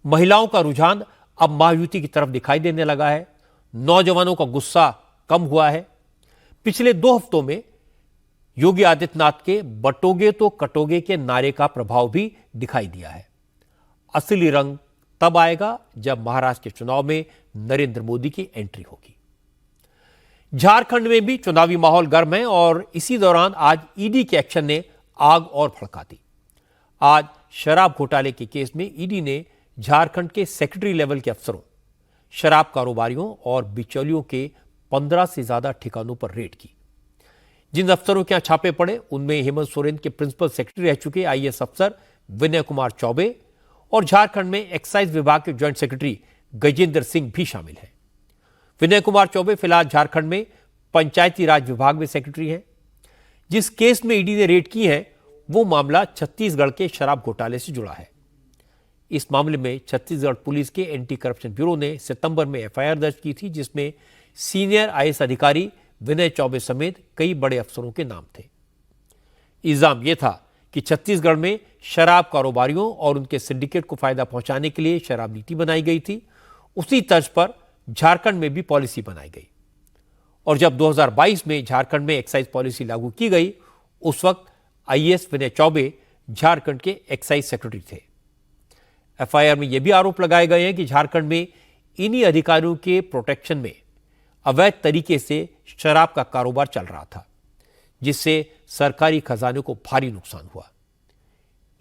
Speaker 1: महिलाओं का रुझान अब महायुति की तरफ दिखाई देने लगा है। नौजवानों का गुस्सा कम हुआ है। पिछले 2 हफ्तों में योगी आदित्यनाथ के बटोगे तो कटोगे के नारे का प्रभाव भी दिखाई दिया है। असली रंग तब आएगा जब महाराष्ट्र के चुनाव में नरेंद्र मोदी की एंट्री होगी। झारखंड में भी चुनावी माहौल गर्म है और इसी दौरान आज ईडी के एक्शन ने आग और भड़का दी। आज शराब घोटाले के केस में ईडी ने झारखंड के सेक्रेटरी लेवल के अफसरों, शराब कारोबारियों और बिचौलियों के 15 से ज्यादा ठिकानों पर रेड की। जिन अफसरों के यहां छापे पड़े उनमें हेमंत सोरेन के प्रिंसिपल सेक्रेटरी रह चुके आईएएस अफसर विनय कुमार चौबे और झारखंड में एक्साइज विभाग के ज्वाइंट सेक्रेटरी गजेंद्र सिंह भी शामिल हैं। विनय कुमार चौबे फिलहाल झारखंड में पंचायती राज विभाग में सेक्रेटरी हैं। जिस केस में ईडी ने रेड की है वो मामला छत्तीसगढ़ के शराब घोटाले से जुड़ा है। इस मामले में छत्तीसगढ़ पुलिस के एंटी करप्शन ब्यूरो ने सितंबर में एफआईआर दर्ज की थी, जिसमें सीनियर आईएएस अधिकारी विनय चौबे समेत कई बड़े अफसरों के नाम थे। इल्जाम यह था कि छत्तीसगढ़ में शराब कारोबारियों और उनके सिंडिकेट को फायदा पहुंचाने के लिए शराब नीति बनाई गई थी। उसी तर्ज पर झारखंड में भी पॉलिसी बनाई गई और जब 2022 में झारखंड में एक्साइज पॉलिसी लागू की गई उस वक्त आईएएस विनय चौबे झारखंड के एक्साइज सेक्रेटरी थे। एफआईआर में यह भी आरोप लगाए गए हैं कि झारखंड में इन्हीं अधिकारियों के प्रोटेक्शन में अवैध तरीके से शराब का कारोबार चल रहा था, जिससे सरकारी खजाने को भारी नुकसान हुआ।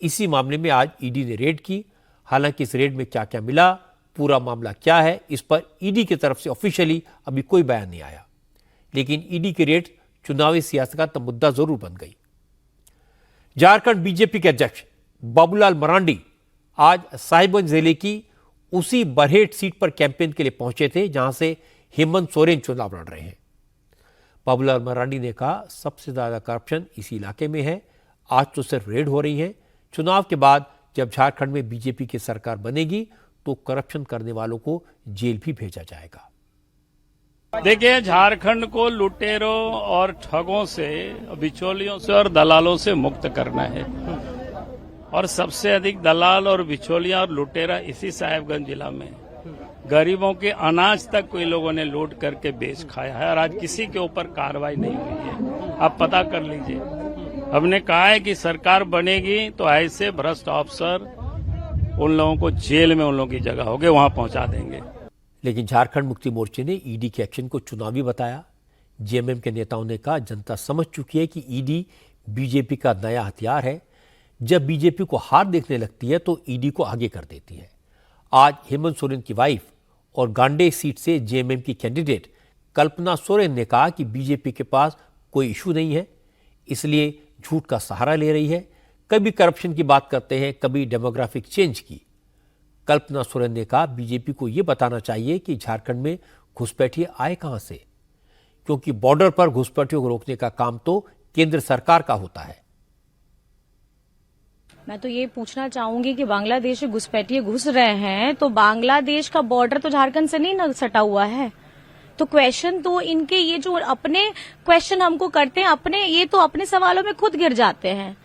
Speaker 1: इसी मामले में आज ईडी ने रेड की। हालांकि इस रेड में क्या क्या मिला, पूरा मामला क्या है, इस पर ईडी की तरफ से ऑफिशियली अभी कोई बयान नहीं आया। लेकिन ईडी की रेड चुनावी सियासत का मुद्दा जरूर बन गई। झारखंड बीजेपी के अध्यक्ष बाबूलाल मरांडी आज साहिबगंज जिले की उसी बरहेट सीट पर कैंपेन के लिए पहुंचे थे जहां से हेमंत सोरेन चुनाव लड़ रहे हैं। बाबूलाल मरांडी ने कहा सबसे ज्यादा करप्शन इसी इलाके में है। आज तो सिर्फ रेड हो रही है, चुनाव के बाद जब झारखंड में बीजेपी की सरकार बनेगी तो करप्शन करने वालों को जेल भी भेजा जाएगा।
Speaker 11: देखिए, झारखंड को लुटेरों और ठगों से, बिचौलियों से और दलालों से मुक्त करना है और सबसे अधिक दलाल और बिचौलिया और लुटेरा इसी साहिबगंज जिला में। गरीबों के अनाज तक कोई लोगों ने लूट करके बेच खाया है और आज किसी के ऊपर कार्रवाई नहीं हुई है। आप पता कर लीजिए। हमने कहा है कि सरकार बनेगी तो ऐसे भ्रष्ट अफसर उन लोगों को जेल में उन लोगों की जगह होगी, वहां पहुंचा देंगे।
Speaker 1: लेकिन झारखंड मुक्ति मोर्चे ने ईडी के एक्शन को चुनावी बताया। जेएमएम के नेताओं ने कहा जनता समझ चुकी है कि ईडी बीजेपी का नया हथियार है। जब बीजेपी को हार देखने लगती है तो ईडी को आगे कर देती है। आज हेमंत सोरेन की वाइफ और गांडे सीट से जेएमएम की कैंडिडेट कल्पना सोरेन ने कहा कि बीजेपी के पास कोई इशू नहीं है, इसलिए झूठ का सहारा ले रही है। कभी करप्शन की बात करते हैं, कभी डेमोग्राफिक चेंज की। कल्पना सोरेन ने कहा बीजेपी को यह बताना चाहिए कि झारखंड में घुसपैठिए आए कहां से, क्योंकि बॉर्डर पर घुसपैठियों को रोकने का काम तो केंद्र सरकार का होता है।
Speaker 12: मैं तो ये पूछना चाहूंगी कि बांग्लादेश से घुसपैठिए घुस रहे हैं तो बांग्लादेश का बॉर्डर तो झारखंड से नहीं ना सटा हुआ है। तो क्वेश्चन तो इनके ये जो अपने क्वेश्चन हमको करते हैं अपने, ये तो अपने सवालों में खुद गिर जाते हैं।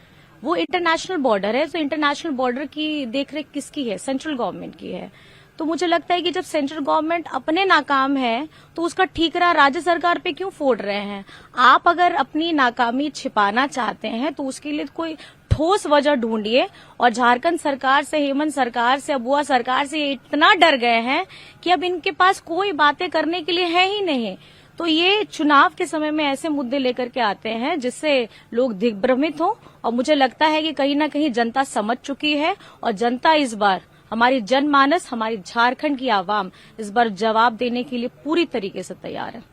Speaker 12: वो इंटरनेशनल बॉर्डर है, तो इंटरनेशनल बॉर्डर की देखरेख किसकी है? सेंट्रल गवर्नमेंट की है। तो मुझे लगता है कि जब सेंट्रल गवर्नमेंट अपने नाकाम है तो उसका ठीकरा राज्य सरकार पे क्यों फोड़ रहे हैं? आप अगर अपनी नाकामी छिपाना चाहते हैं तो उसके लिए कोई ठोस वजह ढूंढिए। और झारखंड सरकार से, हेमंत सरकार से, अबुआ सरकार से ये इतना डर गए हैं कि अब इनके पास कोई बातें करने के लिए है ही नहीं। तो ये चुनाव के समय में ऐसे मुद्दे लेकर के आते हैं जिससे लोग दिग्भ्रमित हो, और मुझे लगता है कि कहीं ना कहीं जनता समझ चुकी है, और जनता इस बार, हमारी जनमानस, हमारी झारखंड की आवाम इस बार जवाब देने के लिए पूरी तरीके से तैयार है।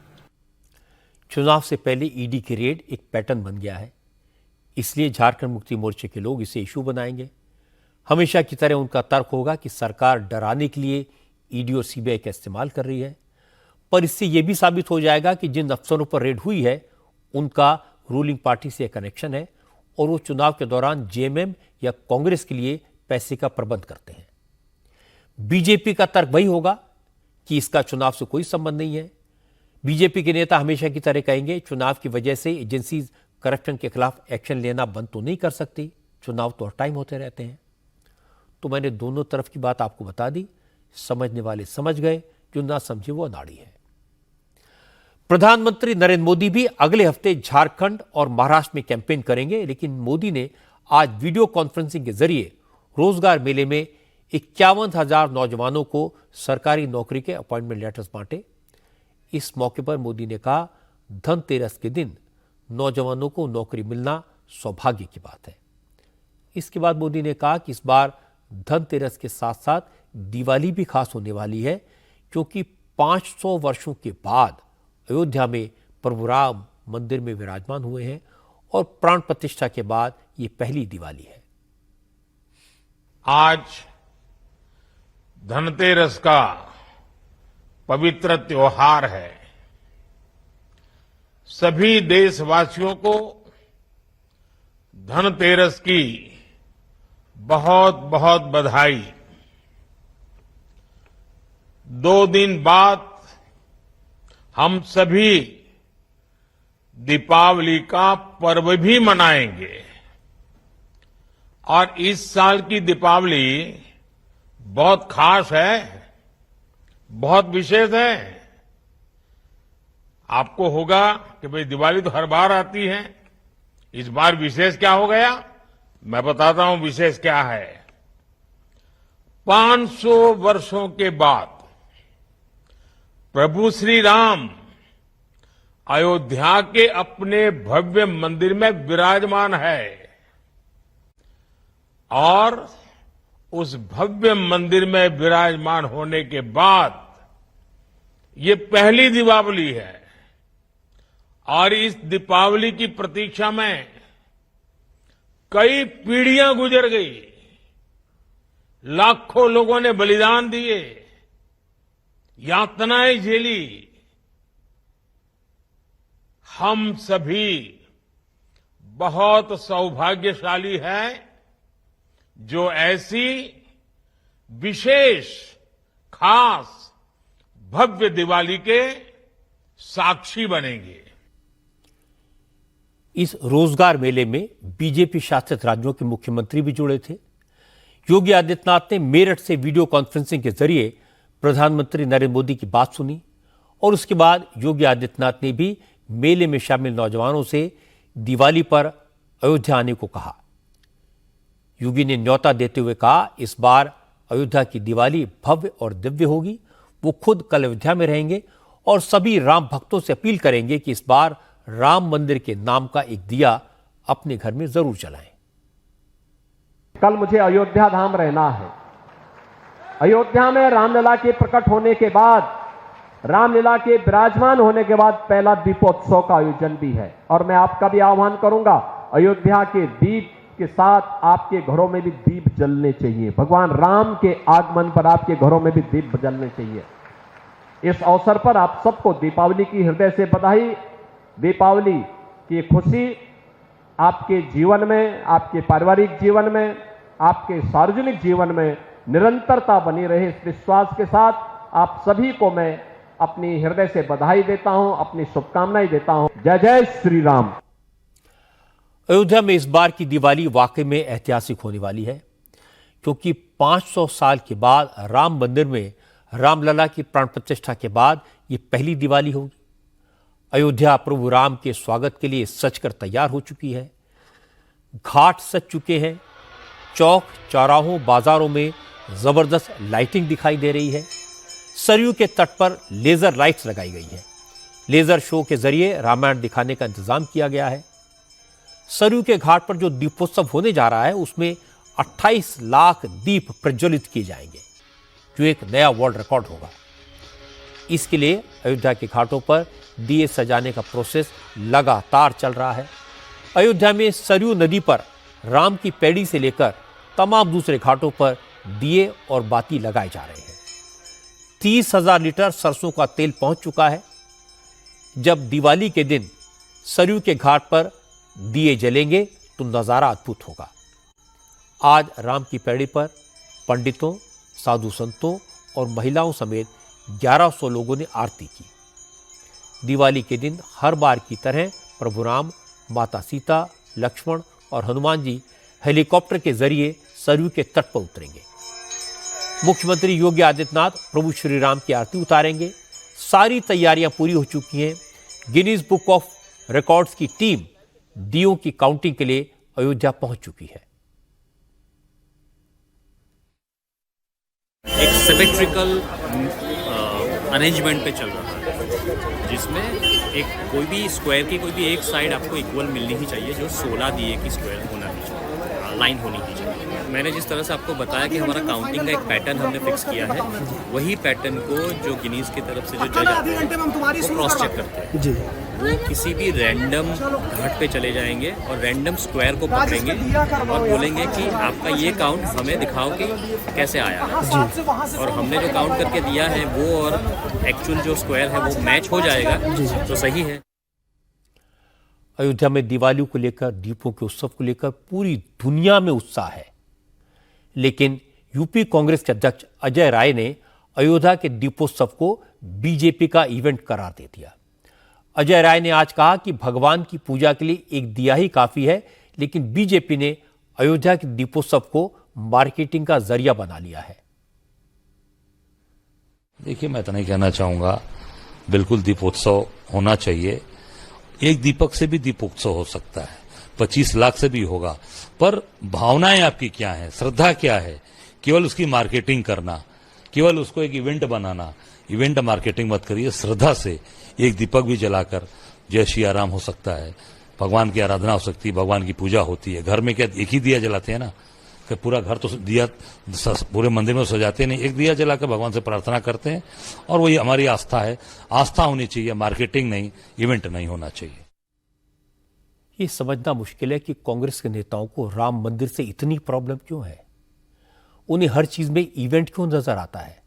Speaker 1: चुनाव से पहले ईडी की रेड एक पैटर्न बन गया है, इसलिए झारखंड मुक्ति मोर्चे के लोग इसे इशू बनाएंगे। हमेशा की तरह उनका तर्क होगा कि सरकार डराने के लिए ईडी और सीबीआई का इस्तेमाल कर रही है, पर इससे यह भी साबित हो जाएगा कि जिन अफसरों पर रेड हुई है उनका रूलिंग पार्टी से कनेक्शन है और वो चुनाव के दौरान जेएमएम या कांग्रेस के लिए पैसे का प्रबंध करते हैं। बीजेपी का तर्क वही होगा कि इसका चुनाव से कोई संबंध नहीं है। बीजेपी के नेता हमेशा की तरह कहेंगे चुनाव की वजह से एजेंसीज करप्शन के खिलाफ एक्शन लेना बंद तो नहीं कर सकती, चुनाव तो हर टाइम होते रहते हैं। तो मैंने दोनों तरफ की बात आपको बता दी, समझने वाले समझ गए, जो ना समझे वो अनाड़ी है। प्रधानमंत्री नरेंद्र मोदी भी अगले हफ्ते झारखंड और महाराष्ट्र में कैंपेन करेंगे, लेकिन मोदी ने आज वीडियो कॉन्फ्रेंसिंग के जरिए रोजगार मेले में 51,000 नौजवानों को सरकारी नौकरी के अपॉइंटमेंट लेटर्स बांटे। इस मौके पर मोदी ने कहा, धनतेरस के दिन नौजवानों को नौकरी मिलना सौभाग्य की बात है। इसके बाद मोदी ने कहा कि इस बार धनतेरस के साथ साथ दिवाली भी खास होने वाली है, क्योंकि 500 वर्षों के बाद अयोध्या में प्रभु राम मंदिर में विराजमान हुए हैं और प्राण प्रतिष्ठा के बाद ये पहली दिवाली है।
Speaker 13: आज धनतेरस का पवित्र त्योहार है। सभी देशवासियों को धनतेरस की बहुत बहुत बधाई। 2 दिन बाद हम सभी दीपावली का पर्व भी मनाएंगे और इस साल की दीपावली बहुत खास है, बहुत विशेष है। आपको होगा कि भाई दिवाली तो हर बार आती है, इस बार विशेष क्या हो गया? मैं बताता हूं विशेष क्या है। 500 वर्षों के बाद प्रभु श्री राम अयोध्या के अपने भव्य मंदिर में विराजमान है और उस भव्य मंदिर में विराजमान होने के बाद ये पहली दीपावली है और इस दीपावली की प्रतीक्षा में कई पीढ़ियां गुजर गई, लाखों लोगों ने बलिदान दिए, यातनाएं झेली। हम सभी बहुत सौभाग्यशाली हैं जो ऐसी विशेष खास भव्य दिवाली के साक्षी बनेंगे।
Speaker 1: इस रोजगार मेले में बीजेपी शासित राज्यों के मुख्यमंत्री भी जुड़े थे। योगी आदित्यनाथ ने मेरठ से वीडियो कॉन्फ्रेंसिंग के जरिए प्रधानमंत्री नरेंद्र मोदी की बात सुनी और उसके बाद योगी आदित्यनाथ ने भी मेले में शामिल नौजवानों से दिवाली पर अयोध्या आने को कहा। योगी ने न्योता देते हुए कहा, इस बार अयोध्या की दिवाली भव्य और दिव्य होगी। वो खुद कल अयोध्या में रहेंगे और सभी राम भक्तों से अपील करेंगे कि इस बार राम मंदिर के नाम का एक दिया अपने घर में जरूर जलाएं।
Speaker 14: कल मुझे अयोध्या धाम रहना है। अयोध्या में रामलला के प्रकट होने के बाद, रामलीला के विराजमान होने के बाद पहला दीपोत्सव का आयोजन भी है और मैं आपका भी आह्वान करूंगा, अयोध्या के दीप के साथ आपके घरों में भी दीप जलने चाहिए। भगवान राम के आगमन पर आपके घरों में भी दीप जलने चाहिए। इस अवसर पर आप सबको दीपावली की हृदय से बधाई। दीपावली की खुशी आपके जीवन में, आपके पारिवारिक जीवन में, आपके सार्वजनिक जीवन में निरंतरता बनी रहे, इस विश्वास के साथ आप सभी को मैं अपनी हृदय से बधाई देता हूं, अपनी शुभकामनाएं देता हूं। जय जय श्री राम।
Speaker 1: अयोध्या में इस बार की दिवाली वाकई में ऐतिहासिक होने वाली है, क्योंकि 500 साल के बाद राम मंदिर में रामलला की प्राण प्रतिष्ठा के बाद ये पहली दिवाली होगी। अयोध्या प्रभु राम के स्वागत के लिए सजकर तैयार हो चुकी है। घाट सज चुके हैं। चौक चौराहों बाजारों में जबरदस्त लाइटिंग दिखाई दे रही है। सरयू के तट पर लेजर लाइट्स लगाई गई है। लेजर शो के जरिए रामायण दिखाने का इंतजाम किया गया है। सरयू के घाट पर जो दीपोत्सव होने जा रहा है उसमें 28 लाख दीप प्रज्वलित किए जाएंगे, जो एक नया वर्ल्ड रिकॉर्ड होगा। इसके लिए अयोध्या के घाटों पर दिए सजाने का प्रोसेस लगातार चल रहा है। अयोध्या में सरयू नदी पर राम की पैड़ी से लेकर तमाम दूसरे घाटों पर दिए और बाती लगाए जा रहे हैं। 30,000 लीटर सरसों का तेल पहुंच चुका है। जब दिवाली के दिन सरयू के घाट पर दिए जलेंगे तो नजारा अद्भुत होगा। आज राम की पैड़ी पर पंडितों, साधु संतों और महिलाओं समेत 1100 लोगों ने आरती की। दिवाली के दिन हर बार की तरह प्रभु राम, माता सीता, लक्ष्मण और हनुमान जी हेलीकॉप्टर के जरिए सरयू के तट पर उतरेंगे। मुख्यमंत्री योगी आदित्यनाथ प्रभु श्री राम की आरती उतारेंगे। सारी तैयारियां पूरी हो चुकी हैं। गिनीज बुक ऑफ रिकॉर्ड्स की टीम दियों की काउंटिंग के लिए अयोध्या पहुंच चुकी है।
Speaker 15: एक सिमेट्रिकल अरेंजमेंट पे चल रहा है, जिसमें एक कोई भी स्क्वायर की कोई भी एक साइड आपको इक्वल मिलनी ही चाहिए, जो 16 दिए की स्क्वायर होना ही चाहिए, लाइन होनी ही चाहिए। मैंने जिस तरह से आपको बताया कि हमारा काउंटिंग का एक पैटर्न हमने फिक्स किया है, वही पैटर्न को जो गिनीज की तरफ से जो जज आते हैं वो क्रॉस चेक करते हैं। वो किसी भी रैंडम घाट पे चले जाएंगे और रैंडम स्क्वायर को पकड़ेंगे और बोलेंगे कि आपका ये काउंट हमें दिखाओ कि कैसे आया है। और हमने जो काउंट करके दिया है वो और एक्चुअल जो स्क्वायर है वो मैच हो जाएगा तो सही है।
Speaker 1: अयोध्या में दिवाली को लेकर, दीपों के उत्सव को लेकर पूरी दुनिया में उत्साह है, लेकिन यूपी कांग्रेस के अध्यक्ष अजय राय ने अयोध्या के दीपोत्सव को बीजेपी का इवेंट करार दे दिया। अजय राय ने आज कहा कि भगवान की पूजा के लिए एक दिया ही काफी है, लेकिन बीजेपी ने अयोध्या के दीपोत्सव को मार्केटिंग का जरिया बना लिया है।
Speaker 16: देखिए, मैं इतना ही कहना चाहूंगा, बिल्कुल दीपोत्सव होना चाहिए। एक दीपक से भी दीपोत्सव हो सकता है, 25 लाख से भी होगा, पर भावनाएं आपकी क्या है, श्रद्धा क्या है। केवल उसकी मार्केटिंग करना, केवल उसको एक इवेंट बनाना, इवेंट मार्केटिंग मत करिए। श्रद्धा से एक दीपक भी जलाकर जय श्री राम हो सकता है, भगवान की आराधना हो सकती है, भगवान की पूजा होती है। घर में क्या एक ही दिया जलाते हैं ना, कि पूरा घर तो दिया पूरे मंदिर में सजाते नहीं, एक दिया जलाकर भगवान से प्रार्थना करते हैं। और वही हमारी आस्था है, आस्था होनी चाहिए, मार्केटिंग नहीं, इवेंट नहीं होना चाहिए।
Speaker 1: ये समझना मुश्किल है कि कांग्रेस के नेताओं को राम मंदिर से इतनी प्रॉब्लम क्यों है। उन्हें हर चीज में इवेंट क्यों नजर आता है।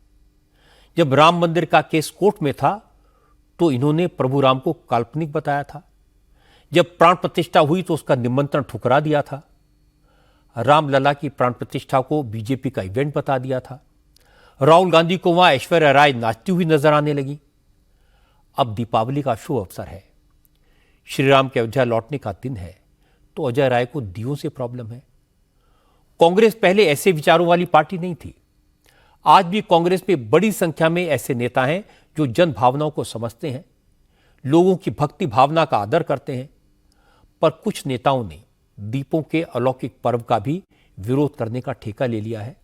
Speaker 1: जब राम मंदिर का केस कोर्ट में था तो इन्होंने प्रभु राम को काल्पनिक बताया था। जब प्राण प्रतिष्ठा हुई तो उसका निमंत्रण ठुकरा दिया था। रामलला की प्राण प्रतिष्ठा को बीजेपी का इवेंट बता दिया था। राहुल गांधी को वहां ऐश्वर्या राय नाचती हुई नजर आने लगी। अब दीपावली का शुभ अवसर है, श्री राम के अयोध्या लौटने का दिन है, तो अजय राय को दियों से प्रॉब्लम है। कांग्रेस पहले ऐसे विचारों वाली पार्टी नहीं थी। आज भी कांग्रेस में बड़ी संख्या में ऐसे नेता हैं जो जन भावनाओं को समझते हैं, लोगों की भक्ति भावना का आदर करते हैं। पर कुछ नेताओं ने दीपों के अलौकिक पर्व का भी विरोध करने का ठेका ले लिया है।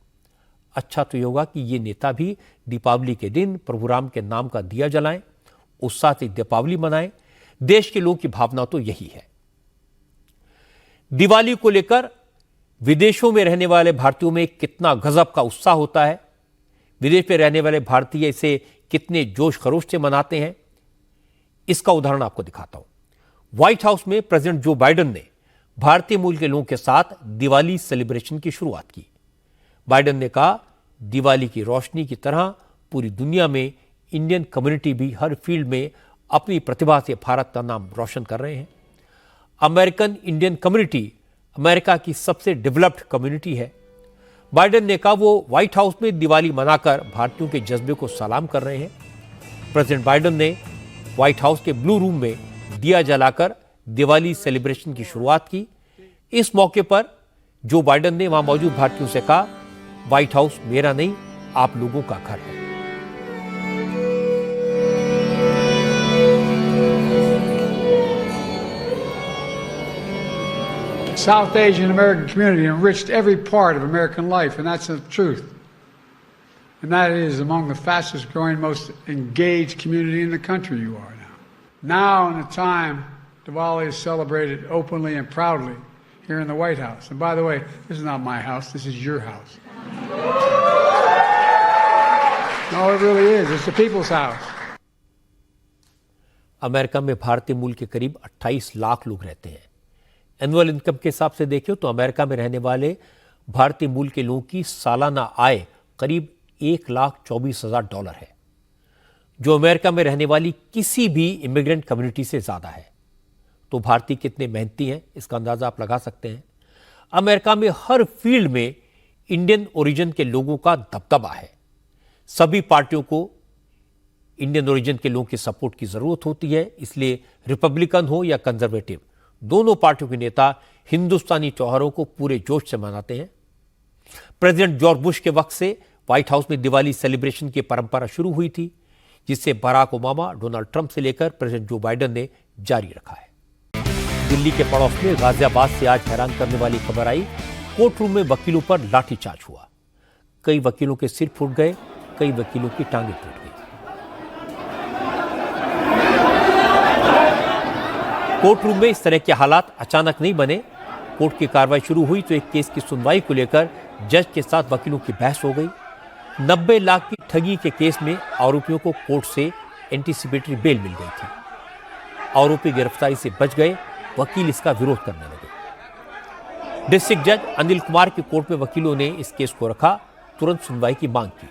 Speaker 1: अच्छा तो ये होगा कि ये नेता भी दीपावली के दिन प्रभु राम के नाम का दिया जलाएं, उत्साह से दीपावली मनाएं। देश के लोगों की भावना तो यही है। दिवाली को लेकर विदेशों में रहने वाले भारतीयों में कितना गजब का उत्साह होता है। विदेश में रहने वाले भारतीय इसे कितने जोश खरोश से मनाते हैं, इसका उदाहरण आपको दिखाता हूं। व्हाइट हाउस में प्रेसिडेंट जो बाइडेन ने भारतीय मूल के लोगों के साथ दिवाली सेलिब्रेशन की शुरुआत की। बाइडेन ने कहा, दिवाली की रोशनी की तरह पूरी दुनिया में इंडियन कम्युनिटी भी हर फील्ड में अपनी प्रतिभा से भारत का नाम रोशन कर रहे हैं। अमेरिकन इंडियन कम्युनिटी अमेरिका की सबसे डेवलप्ड कम्युनिटी है। बाइडेन ने कहा वो व्हाइट हाउस में दिवाली मनाकर भारतीयों के जज्बे को सलाम कर रहे हैं। प्रेसिडेंट बाइडेन ने व्हाइट हाउस के ब्लू रूम में दिया जलाकर दिवाली सेलिब्रेशन की शुरुआत की। इस मौके पर जो बाइडेन ने वहां मौजूद भारतीयों से कहा, व्हाइट हाउस मेरा नहीं, आप लोगों का घर है।
Speaker 17: South Asian American community enriched every part of American life, and that's the truth. And that is among the fastest growing, most engaged community in the country you are now. Now, in a time, Diwali is celebrated openly and proudly here in the White House. And by the way, this is not my house, this is your house. No, it really is. It's the people's house.
Speaker 1: America में भारतीय मूल के करीब 28 लाख लोग रहते हैं। Annual income के हिसाब से देखें तो अमेरिका में रहने वाले भारतीय मूल के लोगों की सालाना आय करीब $1,24,000 है, जो अमेरिका में रहने वाली किसी भी इमिग्रेंट कम्युनिटी से ज्यादा है। तो भारतीय कितने मेहनती हैं, इसका अंदाजा आप लगा सकते हैं। अमेरिका में हर फील्ड में इंडियन ओरिजिन के लोगों का दबदबा है। सभी पार्टियों को इंडियन ओरिजिन के लोगों की सपोर्ट की जरूरत होती है, इसलिए रिपब्लिकन हो या कंजर्वेटिव, दोनों पार्टियों के नेता हिंदुस्तानी त्योहारों को पूरे जोश से मनाते हैं। प्रेसिडेंट जॉर्ज बुश के वक्त से व्हाइट हाउस में दिवाली सेलिब्रेशन की परंपरा शुरू हुई थी, जिसे बराक ओबामा, डोनाल्ड ट्रंप से लेकर प्रेसिडेंट जो बाइडेन ने जारी रखा है। दिल्ली के पड़ोस में गाजियाबाद से आज हैरान करने वाली खबर आई। कोर्ट रूम में वकीलों पर लाठीचार्ज हुआ। कई वकीलों के सिर फूट गए, कई वकीलों की टांगें टूट गई। कोर्ट रूम में इस तरह के हालात अचानक नहीं बने। कोर्ट की कार्रवाई शुरू हुई तो एक केस की सुनवाई को लेकर जज के साथ वकीलों की बहस हो गई। 90 लाख की ठगी के केस में आरोपियों को कोर्ट से एंटीसिपेटरी बेल मिल गई थी। आरोपी गिरफ्तारी से बच गए, वकील इसका विरोध करने लगे। डिस्ट्रिक्ट जज अनिल कुमार की कोर्ट में वकीलों ने इस केस को रखा, तुरंत सुनवाई की मांग की।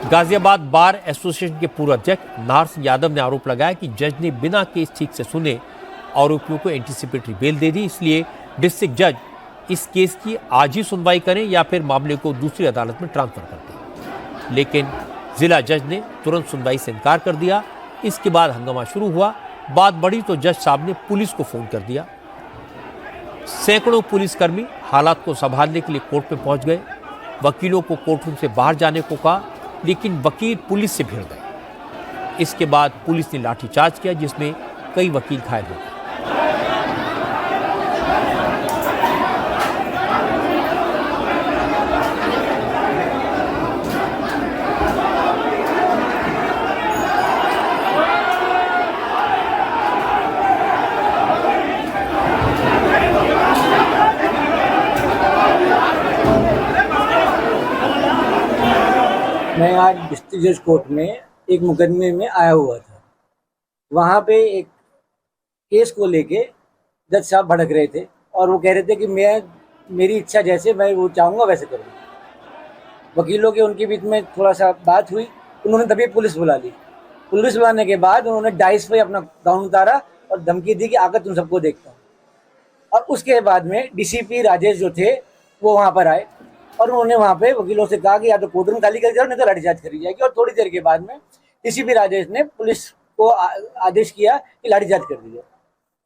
Speaker 1: गाजियाबाद बार एसोसिएशन के पूर्व अध्यक्ष नाहर सिंह यादव ने आरोप लगाया कि जज ने बिना केस ठीक से सुने आरोपियों को एंटीसिपेटरी बेल दे दी, इसलिए डिस्ट्रिक्ट जज इस केस की आज ही सुनवाई करें या फिर मामले को दूसरी अदालत में ट्रांसफर कर दें। लेकिन जिला जज ने तुरंत सुनवाई से इनकार कर दिया। इसके बाद हंगामा शुरू हुआ। बात बढ़ी तो जज साहब ने पुलिस को फोन कर दिया। सैकड़ों पुलिसकर्मी हालात को संभालने के लिए कोर्ट में पहुंच गए। वकीलों को कोर्टरूम से बाहर जाने को कहा, लेकिन वकील पुलिस से भिड़ गए। इसके बाद पुलिस ने लाठीचार्ज किया, जिसमें कई वकील घायल हो गए।
Speaker 18: मैं आज डिस्ट्रिक्ट जज कोर्ट में एक मुकदमे में आया हुआ था। वहाँ पे एक केस को लेके जज साहब भड़क रहे थे और वो कह रहे थे कि मेरी इच्छा जैसे मैं वो चाहूँगा वैसे करूँगा। वकीलों के उनके बीच में थोड़ा सा बात हुई, उन्होंने तभी पुलिस बुला ली। पुलिस बुलाने के बाद उन्होंने डाइस पे अपना गाउन उतारा और धमकी दी कि आकर तुम सबको देखता हूँ। और उसके बाद में डीसीपी राजेश जो थे वो वहाँ पर आए और उन्होंने वहाँ पे वकीलों से कहा कि या तो कोर्टरूम खाली कर जाओ, नहीं तो लाठीचार्ज करी जाएगी। और थोड़ी देर के बाद में डीसीपी राजेश ने पुलिस को आदेश किया कि लाठीचार्ज कर दीजिए।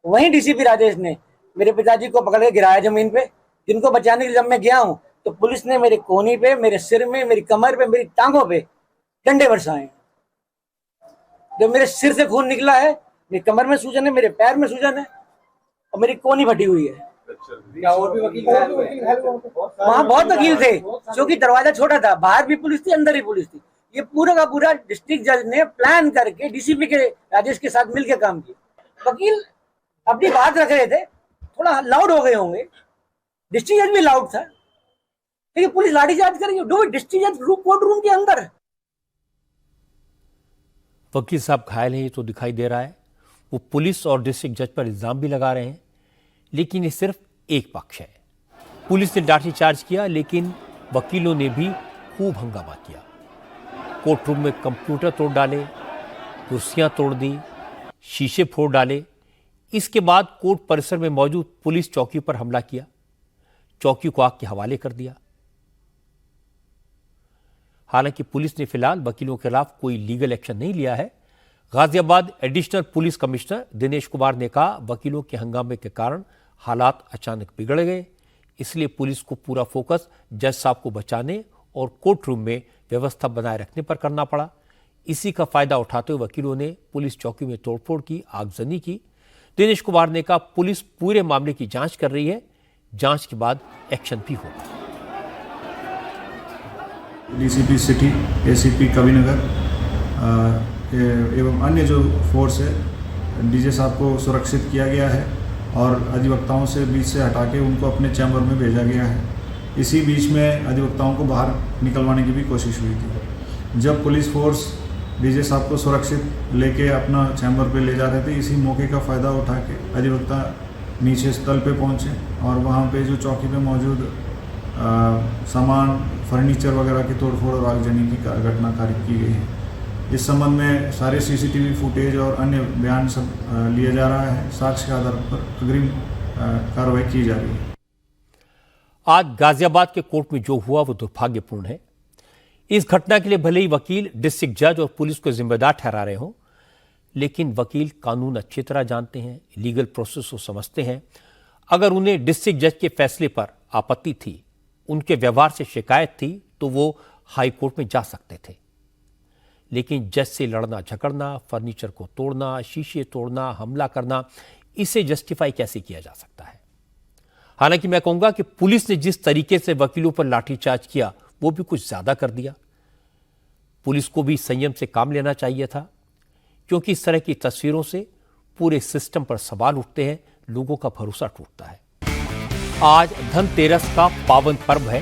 Speaker 18: वहीं डीसीपी राजेश ने मेरे पिताजी को पकड़ के गिराया जमीन पे, जिनको बचाने के लिए जब मैं गया हूँ तो पुलिस ने मेरे कोहनी पे, मेरे सिर में, मेरी कमर पे, मेरी टांगों पे डंडे बरसाए। जब मेरे सिर से खून निकला है, मेरी कमर में सूजन है, मेरे पैर में सूजन है और मेरी कोहनी फटी हुई है। और भी वकील वहाँ बहुत वकील थे, क्योंकि दरवाजा छोटा था, बाहर भी पुलिस थी, अंदर ही पुलिस थी। ये पूरा का पूरा डिस्ट्रिक्ट जज ने प्लान करके डीसीपी के राजेश के साथ मिलकर काम किया। वकील अपनी बात रख रहे थे, थोड़ा लाउड हो गए होंगे, डिस्ट्रिक्ट जज भी लाउड था, लेकिन पुलिस लाठीचार्ज करेंगे। डिस्ट्रिक्ट जज कोर्ट रूम के अंदर है।
Speaker 1: वकील साहब घायल हैं, ये तो दिखाई दे रहा है। वो पुलिस और डिस्ट्रिक्ट जज पर इल्जाम भी लगा रहे हैं, लेकिन ये सिर्फ एक पक्ष है। पुलिस ने लाठीचार्ज किया, लेकिन वकीलों ने भी खूब हंगामा किया। कोर्ट रूम में कंप्यूटर तोड़ डाले, कुर्सियां तोड़ दी, शीशे फोड़ डाले। इसके बाद कोर्ट परिसर में मौजूद पुलिस चौकी पर हमला किया, चौकी को आग के हवाले कर दिया। हालांकि पुलिस ने फिलहाल वकीलों के खिलाफ कोई लीगल एक्शन नहीं लिया है। Ghaziabad additional police commissioner Dinesh Kumar ने कहा, वकीलों के हंगामे के कारण हालात अचानक बिगड़ गए, इसलिए पुलिस को पूरा फोकस जज साहब को बचाने और कोर्ट रूम में व्यवस्था बनाए रखने पर करना पड़ा। इसी का फायदा उठाते हुए वकीलों ने पुलिस चौकी में तोड़फोड़ की, आगजनी की। दिनेश कुमार ने कहा, पुलिस पूरे मामले की जांच कर रही है, जांच के बाद एक्शन भी होगा।
Speaker 19: डीसीपी सिटी, एसीपी कविनगर एवं अन्य जो फोर्स है, डीजे साहब को सुरक्षित किया गया है और अधिवक्ताओं से बीच से हटा के उनको अपने चैम्बर में भेजा गया है। इसी बीच में अधिवक्ताओं को बाहर निकलवाने की भी कोशिश हुई थी। जब पुलिस फोर्स डीजे साहब को सुरक्षित लेके अपना चैम्बर पे ले जा रहे थे, इसी मौके का फ़ायदा उठा के अधिवक्ता नीचे स्थल पे पहुंचे और वहाँ पे जो चौकी पे मौजूद सामान, फर्नीचर वगैरह की तोड़फोड़ और आगजनी की घटना कारित की गई है। इस संबंध में सारे सीसीटीवी फुटेज और अन्य बयान सब लिया जा रहा है। साक्ष्य के आधार पर अग्रिम कार्रवाई की जा रही है।
Speaker 1: आज गाजियाबाद के कोर्ट में जो हुआ वो दुर्भाग्यपूर्ण है। इस घटना के लिए भले ही वकील, डिस्ट्रिक्ट जज और पुलिस को जिम्मेदार ठहरा रहे हों, लेकिन वकील कानून अच्छी तरह जानते हैं, लीगल प्रोसेस को समझते हैं। अगर उन्हें डिस्ट्रिक्ट जज के फैसले पर आपत्ति थी, उनके व्यवहार से शिकायत थी, तो वो हाई कोर्ट में जा सकते थे। लेकिन जज से लड़ना झगड़ना, फर्नीचर को तोड़ना, शीशे तोड़ना, हमला करना, इसे जस्टिफाई कैसे किया जा सकता है? हालांकि मैं कहूंगा कि पुलिस ने जिस तरीके से वकीलों पर लाठीचार्ज किया वो भी कुछ ज्यादा कर दिया। पुलिस को भी संयम से काम लेना चाहिए था, क्योंकि इस तरह की तस्वीरों से पूरे सिस्टम पर सवाल उठते हैं, लोगों का भरोसा टूटता है। आज धनतेरस का पावन पर्व है।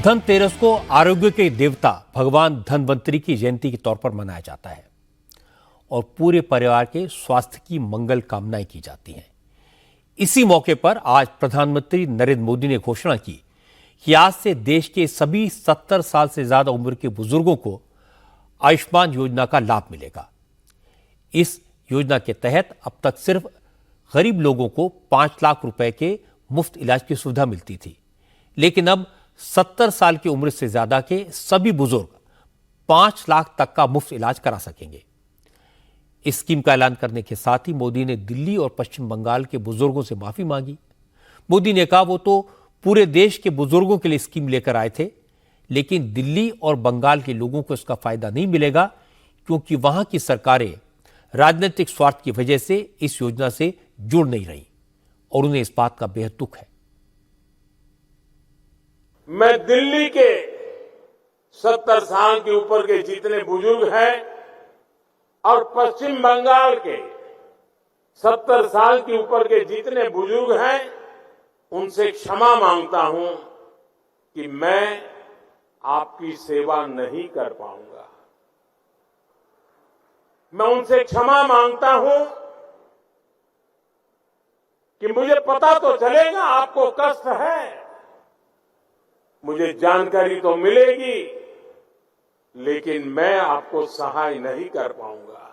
Speaker 1: धनतेरस को आरोग्य के देवता भगवान धनवंतरी की जयंती के तौर पर मनाया जाता है और पूरे परिवार के स्वास्थ्य की मंगल कामनाएं की जाती हैं। इसी मौके पर आज प्रधानमंत्री नरेंद्र मोदी ने घोषणा की कि आज से देश के सभी 70 साल से ज्यादा उम्र के बुजुर्गों को आयुष्मान योजना का लाभ मिलेगा। इस योजना के तहत अब तक सिर्फ गरीब लोगों को 5 लाख रुपए के मुफ्त इलाज की सुविधा मिलती थी, लेकिन अब 70 साल की उम्र से ज्यादा के सभी बुजुर्ग 5 लाख तक का मुफ्त इलाज करा सकेंगे। इस स्कीम का ऐलान करने के साथ ही मोदी ने दिल्ली और पश्चिम बंगाल के बुजुर्गों से माफी मांगी। मोदी ने कहा वो तो पूरे देश के बुजुर्गों के लिए स्कीम लेकर आए थे, लेकिन दिल्ली और बंगाल के लोगों को इसका फायदा नहीं मिलेगा, क्योंकि वहां की सरकारें राजनीतिक स्वार्थ की वजह से इस योजना से जुड़ नहीं रही और उन्हें इस बात का बेहद दुख है।
Speaker 13: मैं दिल्ली के 70 साल के ऊपर के जितने बुजुर्ग हैं और पश्चिम बंगाल के 70 साल के ऊपर के जितने बुजुर्ग हैं, उनसे क्षमा मांगता हूं कि मैं आपकी सेवा नहीं कर पाऊंगा। मैं उनसे क्षमा मांगता हूं कि मुझे पता तो चलेगा आपको कष्ट है, मुझे जानकारी तो मिलेगी, लेकिन मैं आपको सहाय नहीं कर पाऊंगा।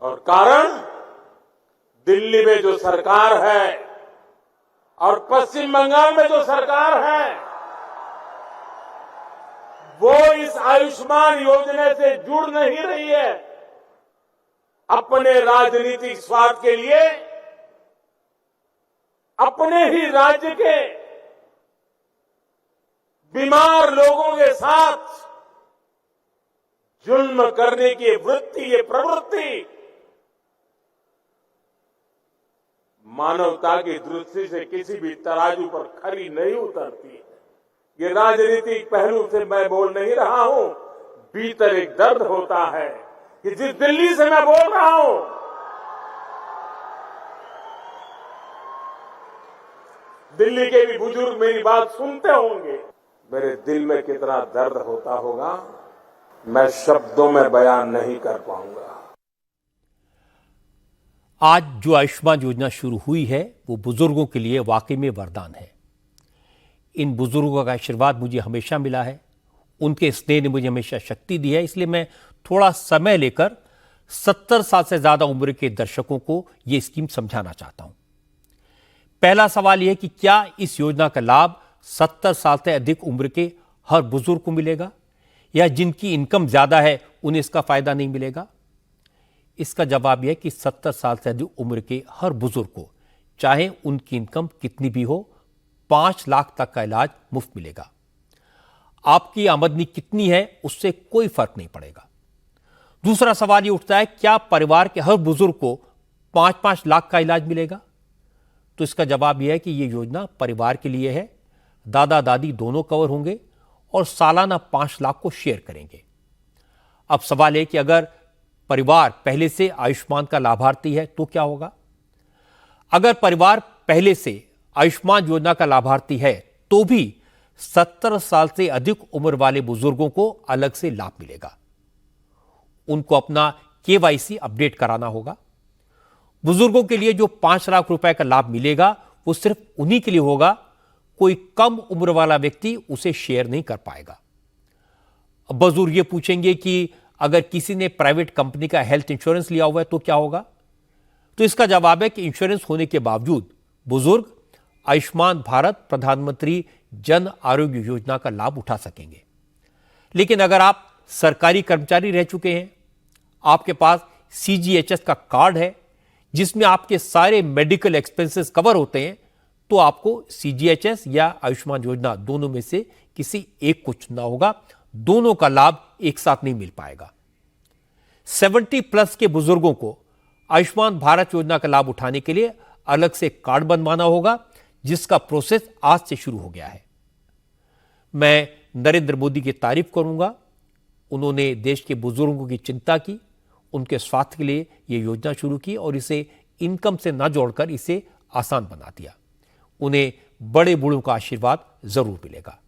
Speaker 13: और कारण, दिल्ली में जो सरकार है और पश्चिम बंगाल में जो सरकार है, वो इस आयुष्मान योजना से जुड़ नहीं रही है। अपने राजनीतिक स्वार्थ के लिए अपने ही राज्य के बीमार लोगों के साथ जुल्म करने की वृत्ति, ये प्रवृत्ति मानवता की दृष्टि से किसी भी तराजू पर खरी नहीं उतरती है। ये राजनीतिक पहलू से मैं बोल नहीं रहा हूं, भीतर एक दर्द होता है कि जिस दिल्ली से मैं बोल रहा हूं, दिल्ली के भी बुजुर्ग मेरी बात सुनते होंगे, मेरे दिल में कितना दर्द होता होगा, मैं शब्दों में बयान नहीं कर पाऊंगा।
Speaker 1: आज जो आयुष्मान योजना शुरू हुई है वो बुजुर्गों के लिए वाकई में वरदान है। इन बुजुर्गों का आशीर्वाद मुझे हमेशा मिला है, उनके स्नेह ने मुझे हमेशा शक्ति दी है। इसलिए मैं थोड़ा समय लेकर 70 साल से ज्यादा उम्र के दर्शकों को यह स्कीम समझाना चाहता हूं। पहला सवाल यह है कि क्या इस योजना का लाभ 70 साल से अधिक उम्र के हर बुजुर्ग को मिलेगा, या जिनकी इनकम ज्यादा है उन्हें इसका फायदा नहीं मिलेगा? इसका जवाब यह है कि 70 साल से अधिक उम्र के हर बुजुर्ग को, चाहे उनकी इनकम कितनी भी हो, 5 लाख तक का इलाज मुफ्त मिलेगा। आपकी आमदनी कितनी है उससे कोई फर्क नहीं पड़ेगा। दूसरा सवाल यह उठता है, क्या परिवार के हर बुजुर्ग को 5-5 लाख का इलाज मिलेगा? तो इसका जवाब यह है कि यह योजना परिवार के लिए है। दादा दादी दोनों कवर होंगे और सालाना 5 लाख को शेयर करेंगे। अब सवाल है कि अगर परिवार पहले से आयुष्मान का लाभार्थी है तो क्या होगा? अगर परिवार पहले से आयुष्मान योजना का लाभार्थी है तो भी 70 साल से अधिक उम्र वाले बुजुर्गों को अलग से लाभ मिलेगा। उनको अपना KYC अपडेट कराना होगा। बुजुर्गों के लिए जो 5 लाख रुपए का लाभ मिलेगा वो सिर्फ उन्हीं के लिए होगा, कोई कम उम्र वाला व्यक्ति उसे शेयर नहीं कर पाएगा। अब बुजुर्ग ये पूछेंगे कि अगर किसी ने प्राइवेट कंपनी का हेल्थ इंश्योरेंस लिया हुआ है तो क्या होगा? तो इसका जवाब है कि इंश्योरेंस होने के बावजूद बुजुर्ग आयुष्मान भारत प्रधानमंत्री जन आरोग्य योजना का लाभ उठा सकेंगे। लेकिन अगर आप सरकारी कर्मचारी रह चुके हैं, आपके पास CGHS का कार्ड है जिसमें आपके सारे मेडिकल एक्सपेंसेस कवर होते हैं, तो आपको CGHS या आयुष्मान योजना दोनों में से किसी एक को चुनना होगा। दोनों का लाभ एक साथ नहीं मिल पाएगा। 70+ के बुजुर्गों को आयुष्मान भारत योजना का लाभ उठाने के लिए अलग से कार्ड बनवाना होगा, जिसका प्रोसेस आज से शुरू हो गया है। मैं नरेंद्र मोदी की तारीफ करूंगा। उन्होंने देश के बुजुर्गों की चिंता की, उनके स्वास्थ्य के लिए यह योजना शुरू की और इसे इनकम से ना जोड़कर इसे आसान बना दिया। उन्हें बड़े बूढ़ों का आशीर्वाद जरूर मिलेगा।